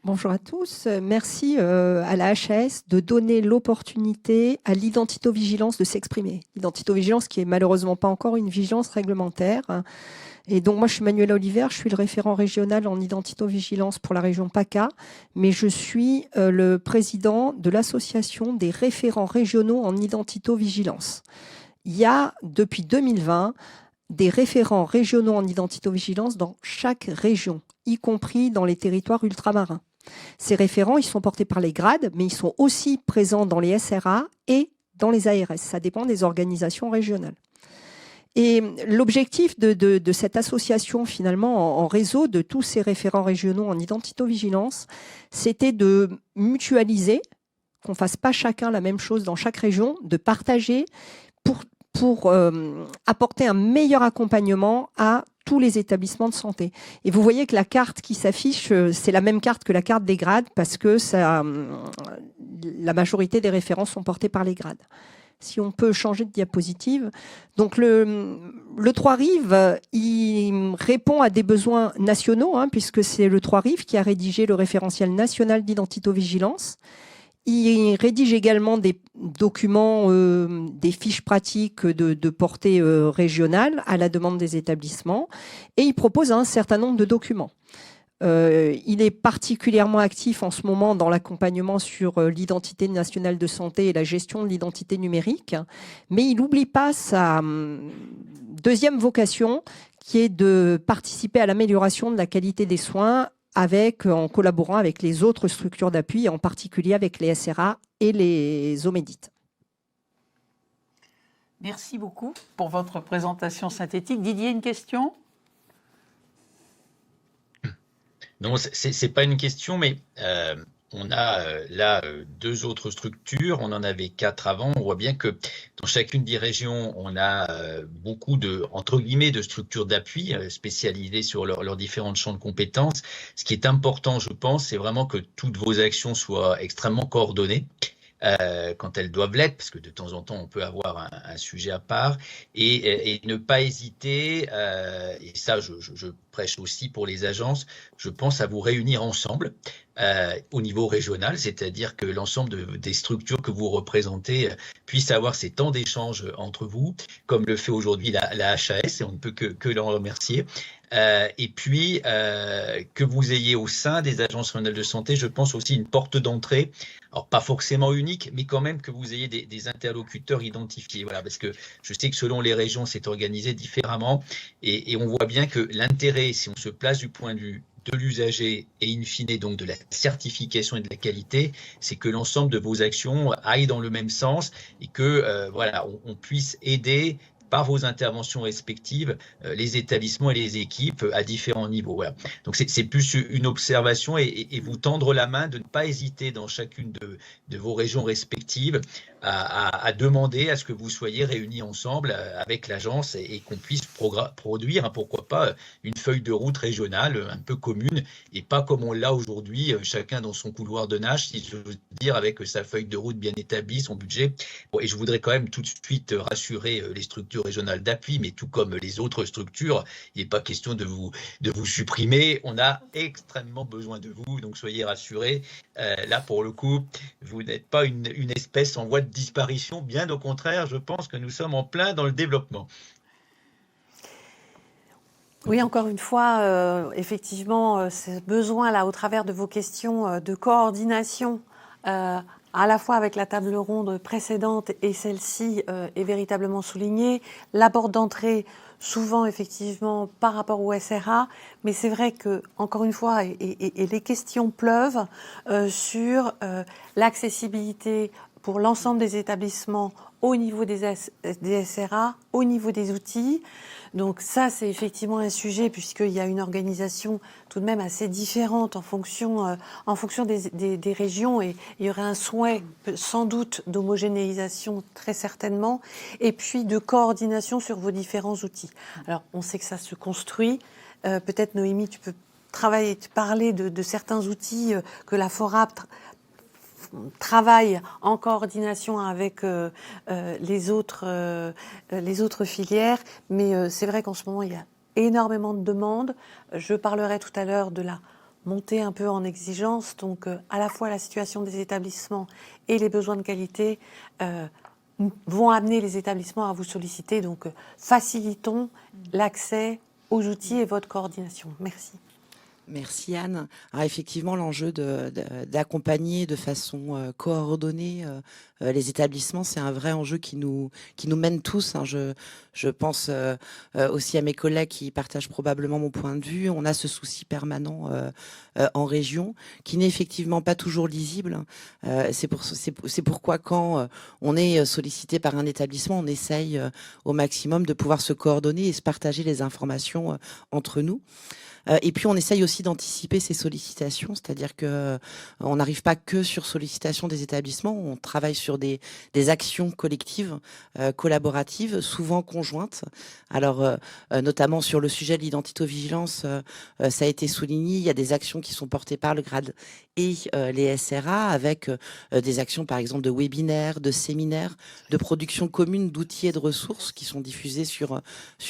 Bonjour à tous. Merci à la HAS de donner l'opportunité à l'identito-vigilance de s'exprimer. L'identito-vigilance qui est malheureusement pas encore une vigilance réglementaire. Et donc moi je suis Manuela Oliver, je suis le référent régional en identito-vigilance pour la région PACA, mais je suis le président de l'association des référents régionaux en identito-vigilance. Il y a depuis 2020 des référents régionaux en identito-vigilance dans chaque région, y compris dans les territoires ultramarins. Ces référents, ils sont portés par les grades, mais ils sont aussi présents dans les SRA et dans les ARS. Ça dépend des organisations régionales. Et l'objectif de cette association, finalement, en réseau de tous ces référents régionaux en identito-vigilance, c'était de mutualiser, qu'on ne fasse pas chacun la même chose dans chaque région, de partager pour apporter un meilleur accompagnement à tous les établissements de santé. Et vous voyez que la carte qui s'affiche, c'est la même carte que la carte des grades parce que la majorité des référents sont portés par les grades. Si on peut changer de diapositive. Donc le Trois-Rives, il répond à des besoins nationaux, puisque c'est le Trois-Rives qui a rédigé le référentiel national d'identito-vigilance. Il rédige également des documents, des fiches pratiques de portée régionale à la demande des établissements et il propose un certain nombre de documents. Il est particulièrement actif en ce moment dans l'accompagnement sur l'identité nationale de santé et la gestion de l'identité numérique, mais il n'oublie pas sa deuxième vocation qui est de participer à l'amélioration de la qualité des soins en collaborant avec les autres structures d'appui, en particulier avec les SRA et les OMEDIT. Merci beaucoup pour votre présentation synthétique. Didier, une question ? Non, c'est pas une question, mais on a là 2 autres structures. On en avait 4 avant. On voit bien que dans chacune des régions, on a beaucoup de, entre guillemets, de structures d'appui spécialisées sur leurs différents champs de compétences. Ce qui est important, je pense, c'est vraiment que toutes vos actions soient extrêmement coordonnées. Quand elles doivent l'être, parce que de temps en temps, on peut avoir un sujet à part, et ne pas hésiter, et ça, je prêche aussi pour les agences, je pense à vous réunir ensemble au niveau régional, c'est-à-dire que l'ensemble des structures que vous représentez puissent avoir ces temps d'échange entre vous, comme le fait aujourd'hui la HAS, et on ne peut que l'en remercier. Et puis, que vous ayez au sein des agences régionales de santé, je pense aussi une porte d'entrée, alors pas forcément unique, mais quand même que vous ayez des interlocuteurs identifiés. Voilà, parce que je sais que selon les régions, c'est organisé différemment, et on voit bien que l'intérêt, si on se place du point de vue de l'usager et in fine donc de la certification et de la qualité, c'est que l'ensemble de vos actions aillent dans le même sens et que voilà, on puisse aider par vos interventions respectives, les établissements et les équipes à différents niveaux. Voilà. Donc c'est plus une observation et vous tendre la main de ne pas hésiter dans chacune de vos régions respectives à demander à ce que vous soyez réunis ensemble avec l'agence et qu'on puisse produire, pourquoi pas, une feuille de route régionale un peu commune et pas comme on l'a aujourd'hui, chacun dans son couloir de nage, si je veux dire, avec sa feuille de route bien établie, son budget. Bon, et je voudrais quand même tout de suite rassurer les structures régionales d'appui, mais tout comme les autres structures, il n'est pas question de vous supprimer. On a extrêmement besoin de vous, donc soyez rassurés. Là, pour le coup, vous n'êtes pas une espèce en voie de disparition, bien au contraire, je pense que nous sommes en plein dans le développement. Oui, encore une fois, effectivement, ce besoin là, au travers de vos questions de coordination, à la fois avec la table ronde précédente et celle-ci, est véritablement souligné. La porte d'entrée, souvent effectivement par rapport au SRA, mais c'est vrai que, encore une fois, et les questions pleuvent sur l'accessibilité pour l'ensemble des établissements au niveau des SRA, au niveau des outils. Donc ça, c'est effectivement un sujet puisqu'il y a une organisation tout de même assez différente en fonction des régions et il y aurait un souhait sans doute d'homogénéisation très certainement et puis de coordination sur vos différents outils. Alors, on sait que ça se construit. Peut-être, Noémie, tu peux parler de certains outils que la FORAP travaille en coordination avec les autres filières, mais c'est vrai qu'en ce moment, il y a énormément de demandes. Je parlerai tout à l'heure de la montée un peu en exigence, donc à la fois la situation des établissements et les besoins de qualité vont amener les établissements à vous solliciter, donc facilitons l'accès aux outils et votre coordination. Merci. Merci Anne. Alors effectivement, l'enjeu d'accompagner de façon coordonnée les établissements, c'est un vrai enjeu qui nous mène tous. Hein. Je pense aussi à mes collègues qui partagent probablement mon point de vue. On a ce souci permanent en région qui n'est effectivement pas toujours lisible. C'est pourquoi quand on est sollicité par un établissement, on essaye au maximum de pouvoir se coordonner et se partager les informations entre nous. Et puis on essaye aussi d'anticiper ces sollicitations, c'est-à-dire que on n'arrive pas que sur sollicitation des établissements, on travaille sur des actions collectives, collaboratives, souvent conjointes. Alors notamment sur le sujet de l'identitovigilance, ça a été souligné, il y a des actions qui sont portées par le GRAD et les SRA avec des actions par exemple de webinaires, de séminaires, de production commune d'outils et de ressources qui sont diffusés sur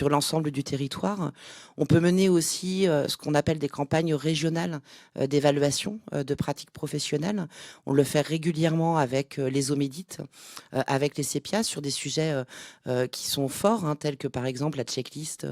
l'ensemble du territoire. On peut mener aussi ce qu'on appelle des campagnes régionales d'évaluation de pratiques professionnelles. On le fait régulièrement avec les OMEDIT, avec les CEPIAS sur des sujets qui sont forts, tels que par exemple la checklist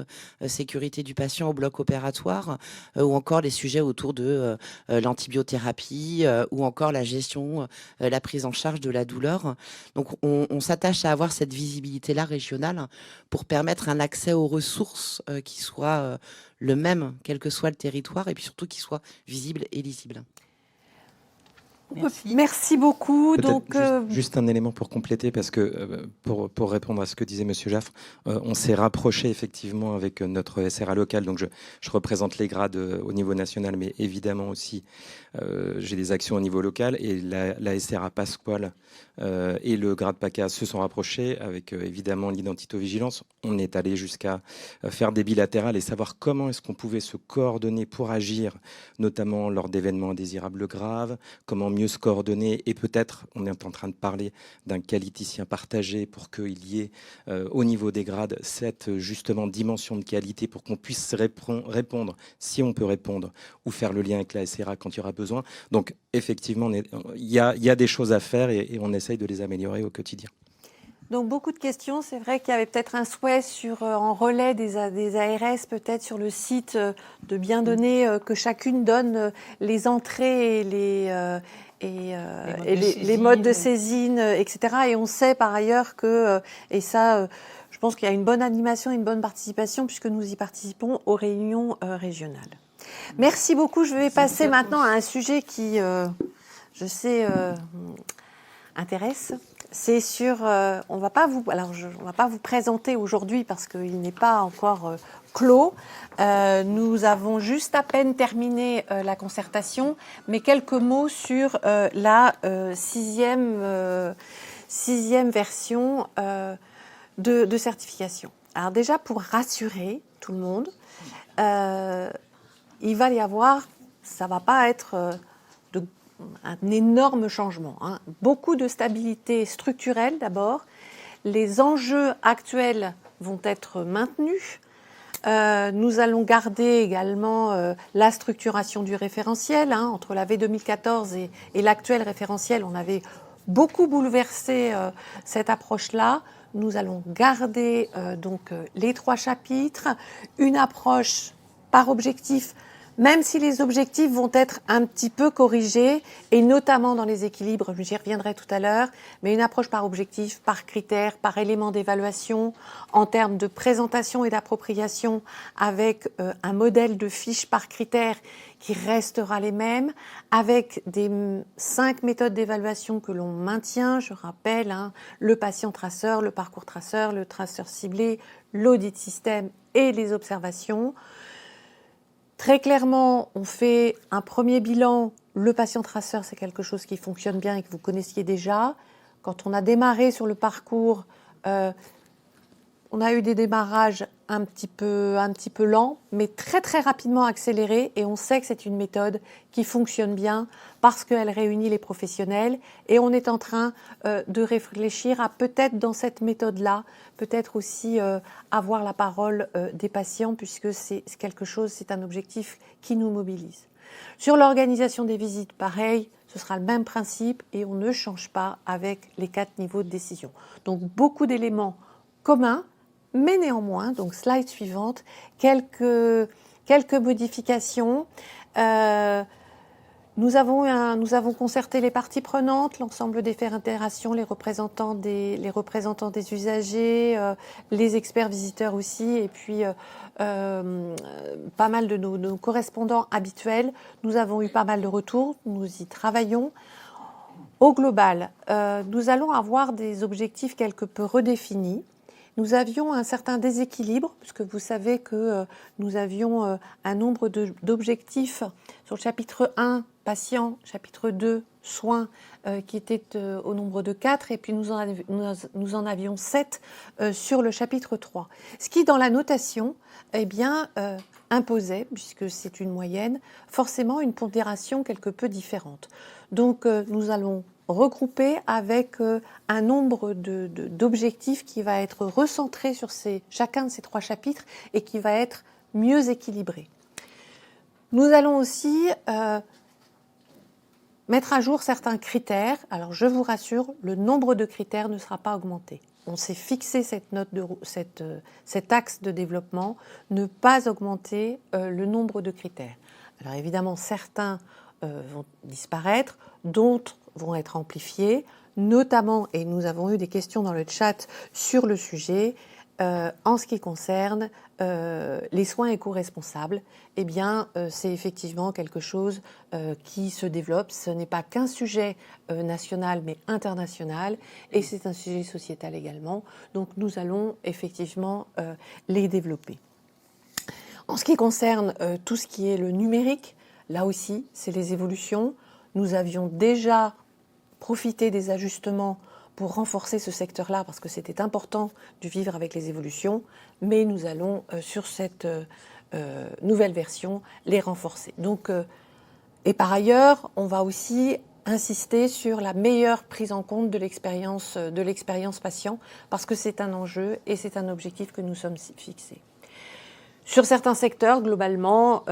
sécurité du patient au bloc opératoire, ou encore les sujets autour de l'antibiothérapie, ou encore la gestion, la prise en charge de la douleur. Donc on s'attache à avoir cette visibilité-là régionale pour permettre un accès aux ressources qui soit le même, quel que soit le territoire, et puis surtout qui soit visible et lisible. Merci beaucoup. Donc, juste un élément pour compléter, parce que pour répondre à ce que disait Monsieur Jaffre, on s'est rapproché effectivement avec notre SRA local. Donc je représente les grades au niveau national, mais évidemment aussi j'ai des actions au niveau local. Et la SRA Pasquale et le grade PACA se sont rapprochés avec évidemment l'identito-vigilance. On est allé jusqu'à faire des bilatérales et savoir comment est-ce qu'on pouvait se coordonner pour agir, notamment lors d'événements indésirables graves, comment mieux se coordonner, et peut-être on est en train de parler d'un qualiticien partagé pour qu'il y ait au niveau des grades cette justement dimension de qualité pour qu'on puisse répondre si on peut répondre, ou faire le lien avec la SRA quand il y aura besoin. Donc effectivement il y a des choses à faire et on essaye de les améliorer au quotidien. Donc beaucoup de questions. C'est vrai qu'il y avait peut-être un souhait en relais des ARS, peut-être sur le site, de bien donner, que chacune donne les entrées et les modes de saisine, etc. Et on sait par ailleurs que, et ça, je pense qu'il y a une bonne animation, une bonne participation, puisque nous y participons aux réunions régionales. Merci beaucoup. Je vais passer maintenant à un sujet qui, je sais, intéresse. C'est sur, on va pas vous présenter aujourd'hui parce qu'il n'est pas encore clos. Nous avons juste à peine terminé la concertation, mais quelques mots sur la sixième version de certification. Alors déjà, pour rassurer tout le monde, il va y avoir, ça va pas être un énorme changement. Beaucoup de stabilité structurelle d'abord. Les enjeux actuels vont être maintenus. Nous allons garder également la structuration du référentiel. Entre la V2014 et l'actuel référentiel, on avait beaucoup bouleversé cette approche-là. Nous allons garder donc les 3 chapitres, une approche par objectif, même si les objectifs vont être un petit peu corrigés, et notamment dans les équilibres, j'y reviendrai tout à l'heure, mais une approche par objectif, par critère, par élément d'évaluation, en termes de présentation et d'appropriation, avec un modèle de fiche par critère qui restera les mêmes, avec des 5 méthodes d'évaluation que l'on maintient, je rappelle, le patient traceur, le parcours traceur, le traceur ciblé, l'audit système et les observations. Très clairement, on fait un premier bilan. Le patient traceur, c'est quelque chose qui fonctionne bien et que vous connaissiez déjà. Quand on a démarré sur le parcours, on a eu des démarrages un petit peu lents, mais très très rapidement accélérés. Et on sait que c'est une méthode qui fonctionne bien parce qu'elle réunit les professionnels. Et on est en train de réfléchir à peut-être dans cette méthode-là, peut-être aussi avoir la parole des patients, puisque c'est quelque chose, c'est un objectif qui nous mobilise. Sur l'organisation des visites, pareil, ce sera le même principe et on ne change pas avec les 4 niveaux de décision. Donc beaucoup d'éléments communs, mais néanmoins, donc slide suivante, quelques modifications. Nous avons concerté les parties prenantes, l'ensemble des fédérations, les représentants des usagers, les experts visiteurs aussi, et puis pas mal de nos correspondants habituels. Nous avons eu pas mal de retours, nous y travaillons. Au global, nous allons avoir des objectifs quelque peu redéfinis. Nous avions un certain déséquilibre, puisque vous savez que nous avions un nombre d'objectifs sur le chapitre 1, patient, chapitre 2, soins, qui étaient au nombre de 4, et puis nous en avions 7 sur le chapitre 3. Ce qui, dans la notation, imposait, puisque c'est une moyenne, forcément une pondération quelque peu différente. Donc nous allons regrouper avec un nombre d'objectifs qui va être recentré sur chacun de ces 3 chapitres et qui va être mieux équilibré. Nous allons aussi mettre à jour certains critères. Alors, je vous rassure, le nombre de critères ne sera pas augmenté. On s'est fixé cet axe de développement, ne pas augmenter le nombre de critères. Alors, évidemment, certains vont disparaître, d'autres vont être amplifiés, notamment, et nous avons eu des questions dans le chat sur le sujet, en ce qui concerne les soins éco-responsables, eh bien, c'est effectivement quelque chose qui se développe. Ce n'est pas qu'un sujet national, mais international, et c'est un sujet sociétal également. Donc, nous allons effectivement les développer. En ce qui concerne tout ce qui est le numérique, là aussi, c'est les évolutions. Nous avions déjà profité des ajustements pour renforcer ce secteur-là, parce que c'était important de vivre avec les évolutions, mais nous allons, sur cette nouvelle version, les renforcer. Donc, et par ailleurs, on va aussi insister sur la meilleure prise en compte de l'expérience patient, parce que c'est un enjeu et c'est un objectif que nous sommes fixés. Sur certains secteurs, globalement,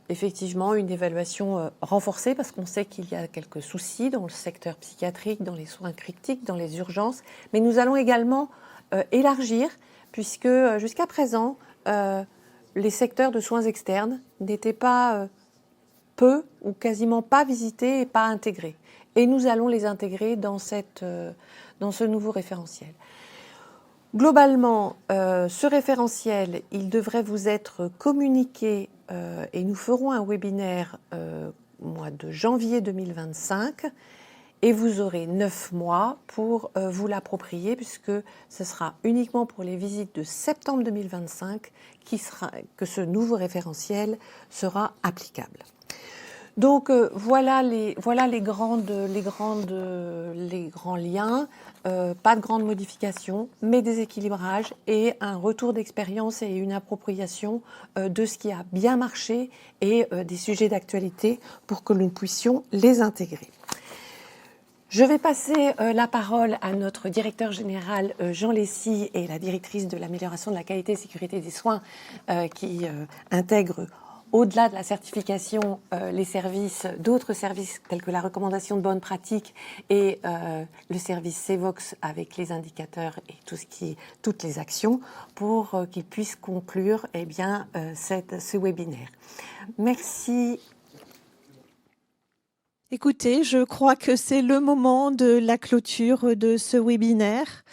effectivement, une évaluation renforcée, parce qu'on sait qu'il y a quelques soucis dans le secteur psychiatrique, dans les soins critiques, dans les urgences, mais nous allons également élargir, puisque jusqu'à présent, les secteurs de soins externes n'étaient pas peu ou quasiment pas visités et pas intégrés. Et nous allons les intégrer dans ce nouveau référentiel. Globalement, ce référentiel, il devrait vous être communiqué et nous ferons un webinaire au mois de janvier 2025 et vous aurez 9 mois pour vous l'approprier, puisque ce sera uniquement pour les visites de septembre 2025 que ce nouveau référentiel sera applicable. Donc voilà les grands liens, pas de grandes modifications, mais des équilibrages et un retour d'expérience et une appropriation de ce qui a bien marché et des sujets d'actualité pour que nous puissions les intégrer. Je vais passer la parole à notre directeur général Jean Lessy et la directrice de l'amélioration de la qualité et sécurité des soins qui intègre au-delà de la certification, les services, d'autres services tels que la recommandation de bonnes pratiques et le service CEVOX avec les indicateurs et toutes les actions pour qu'ils puissent conclure ce webinaire. Merci. Écoutez, je crois que c'est le moment de la clôture de ce webinaire.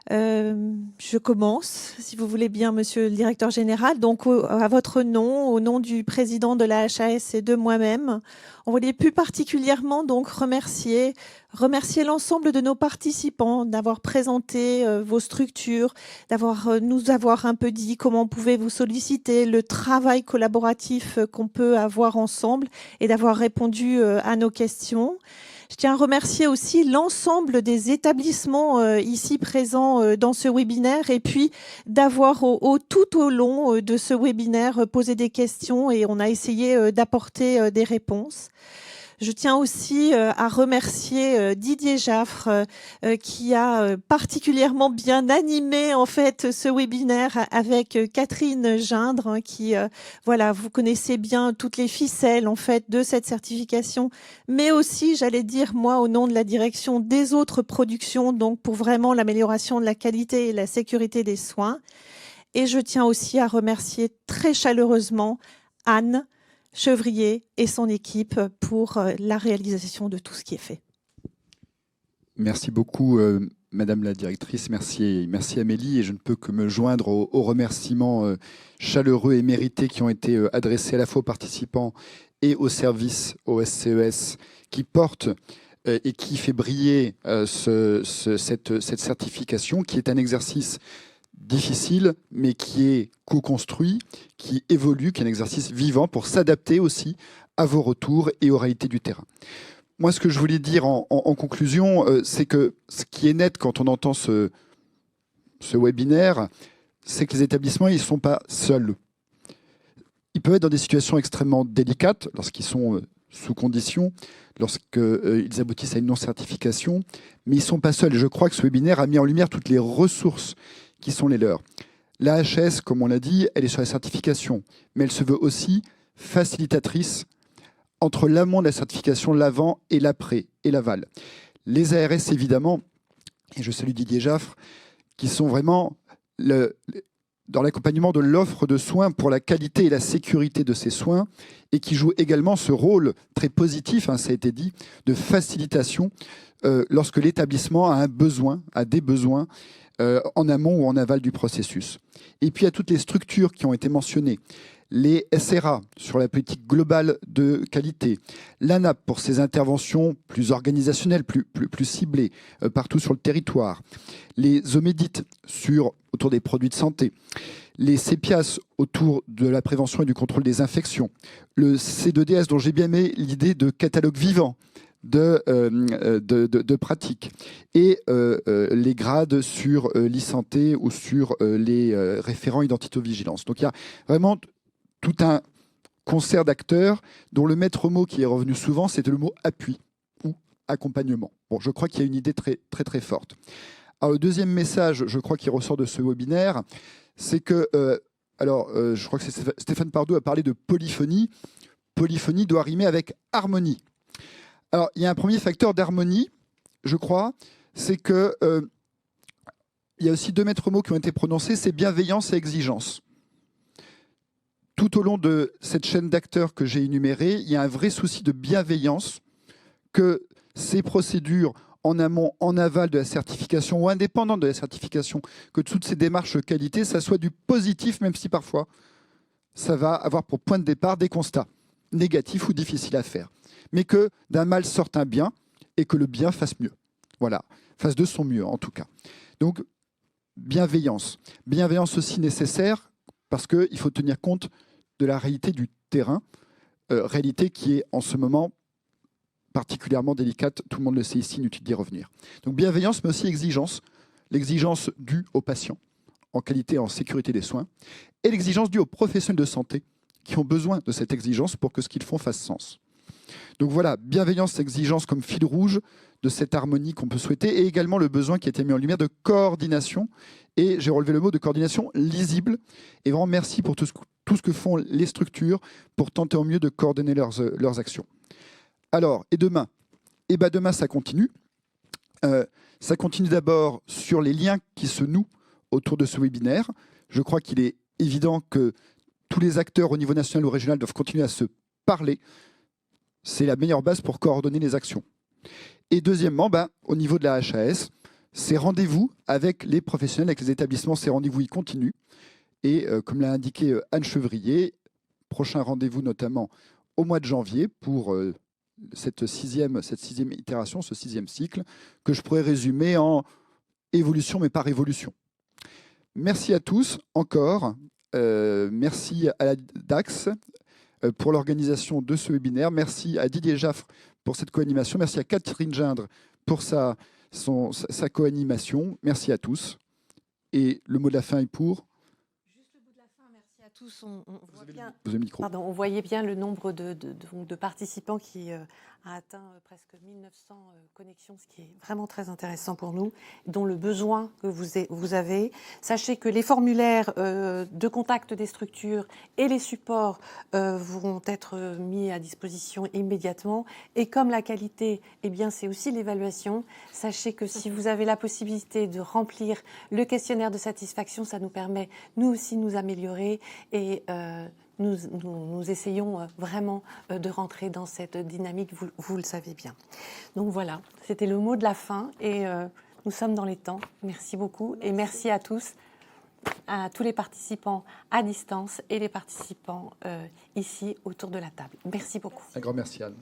Je commence, si vous voulez bien, monsieur le directeur général. Donc, à votre nom, au nom du président de la HAS et de moi-même, on voulait plus particulièrement donc remercier l'ensemble de nos participants d'avoir présenté vos structures, nous avoir un peu dit comment on pouvait vous solliciter, le travail collaboratif qu'on peut avoir ensemble et d'avoir répondu à nos questions. Je tiens à remercier aussi l'ensemble des établissements ici présents dans ce webinaire et puis d'avoir tout au long de ce webinaire posé des questions et on a essayé d'apporter des réponses. Je tiens aussi à remercier Didier Jaffre qui a particulièrement bien animé en fait ce webinaire avec Catherine Gindre qui voilà, vous connaissez bien toutes les ficelles en fait de cette certification, mais aussi j'allais dire moi au nom de la direction des autres productions, donc pour vraiment l'amélioration de la qualité et la sécurité des soins. Et je tiens aussi à remercier très chaleureusement Anne Chevrier et son équipe pour la réalisation de tout ce qui est fait. Merci beaucoup, Madame la directrice. Merci Amélie. Et je ne peux que me joindre aux remerciements chaleureux et mérités qui ont été adressés à la fois aux participants et aux services, au SCES, qui portent et qui fait briller cette certification, qui est un exercice difficile, mais qui est co-construit, qui évolue, qui est un exercice vivant pour s'adapter aussi à vos retours et aux réalités du terrain. Moi, ce que je voulais dire en conclusion, c'est que ce qui est net quand on entend ce webinaire, c'est que les établissements, ils ne sont pas seuls. Ils peuvent être dans des situations extrêmement délicates lorsqu'ils sont sous condition, lorsqu'ils aboutissent à une non-certification, mais ils ne sont pas seuls. Et je crois que ce webinaire a mis en lumière toutes les ressources qui sont les leurs. La HAS, comme on l'a dit, elle est sur la certification, mais elle se veut aussi facilitatrice entre l'amont de la certification, l'avant et l'après et l'aval. Les ARS, évidemment, et je salue Didier Jaffre, qui sont vraiment dans l'accompagnement de l'offre de soins pour la qualité et la sécurité de ces soins, et qui jouent également ce rôle très positif, hein, ça a été dit, de facilitation lorsque l'établissement a des besoins en amont ou en aval du processus. Et puis à toutes les structures qui ont été mentionnées, les SRA sur la politique globale de qualité, l'ANAP pour ses interventions plus organisationnelles, plus ciblées partout sur le territoire, les OMEDIT autour des produits de santé, les CEPIAS autour de la prévention et du contrôle des infections, le C2DS dont j'ai bien aimé l'idée de catalogue vivant de pratiques, et les grades sur l'e-santé ou sur les référents identito-vigilance. Donc il y a vraiment tout un concert d'acteurs dont le maître mot qui est revenu souvent, c'était le mot appui ou accompagnement. Bon, je crois qu'il y a une idée très, très, très forte. Alors, le deuxième message, je crois, qui ressort de ce webinaire, c'est que, je crois que c'est Stéphane Pardoux a parlé de polyphonie. Polyphonie doit rimer avec harmonie. Alors, il y a un premier facteur d'harmonie, je crois, c'est que il y a aussi deux maîtres mots qui ont été prononcés, c'est bienveillance et exigence. Tout au long de cette chaîne d'acteurs que j'ai énumérée, il y a un vrai souci de bienveillance, que ces procédures en amont, en aval de la certification ou indépendantes de la certification, que toutes ces démarches qualité, ça soit du positif, même si parfois ça va avoir pour point de départ des constats négatifs ou difficiles à faire. Mais que d'un mal sorte un bien et que le bien fasse mieux. Voilà, fasse de son mieux en tout cas. Donc, bienveillance. Bienveillance aussi nécessaire parce qu'il faut tenir compte de la réalité du terrain, réalité qui est en ce moment particulièrement délicate, tout le monde le sait ici, inutile d'y revenir. Donc bienveillance, mais aussi exigence, l'exigence due aux patients, en qualité et en sécurité des soins, et l'exigence due aux professionnels de santé, qui ont besoin de cette exigence pour que ce qu'ils font fasse sens. Donc voilà, bienveillance, exigence comme fil rouge de cette harmonie qu'on peut souhaiter, et également le besoin qui a été mis en lumière de coordination, et j'ai relevé le mot de coordination lisible, et vraiment merci pour tout ce que font les structures pour tenter au mieux de coordonner leurs actions. Alors, et demain ? Eh bien demain, ça continue. Ça continue d'abord sur les liens qui se nouent autour de ce webinaire. Je crois qu'il est évident que tous les acteurs au niveau national ou régional doivent continuer à se parler. C'est la meilleure base pour coordonner les actions. Et deuxièmement, au niveau de la HAS, ces rendez-vous avec les professionnels, avec les établissements, ces rendez-vous, ils continuent. Et comme l'a indiqué Anne Chevrier, prochain rendez-vous notamment au mois de janvier pour cette sixième itération, ce sixième cycle, que je pourrais résumer en évolution, mais pas révolution. Merci à tous encore. Merci à la DAX pour l'organisation de ce webinaire. Merci à Didier Jaffre pour cette co-animation. Merci à Catherine Gindre pour sa co-animation. Merci à tous. Et le mot de la fin est pour... Merci à tous. On voyait bien le nombre de participants qui a atteint presque 1900 connexions, ce qui est vraiment très intéressant pour nous, dont le besoin que vous avez. Sachez que les formulaires de contact des structures et les supports vont être mis à disposition immédiatement. Et comme la qualité, c'est aussi l'évaluation. Sachez que si vous avez la possibilité de remplir le questionnaire de satisfaction, ça nous permet, nous aussi, nous améliorer. Et nous essayons vraiment de rentrer dans cette dynamique, vous le savez bien. Donc voilà, c'était le mot de la fin et nous sommes dans les temps. Merci beaucoup et merci à tous les participants à distance et les participants ici autour de la table. Merci beaucoup. Un grand merci Anne.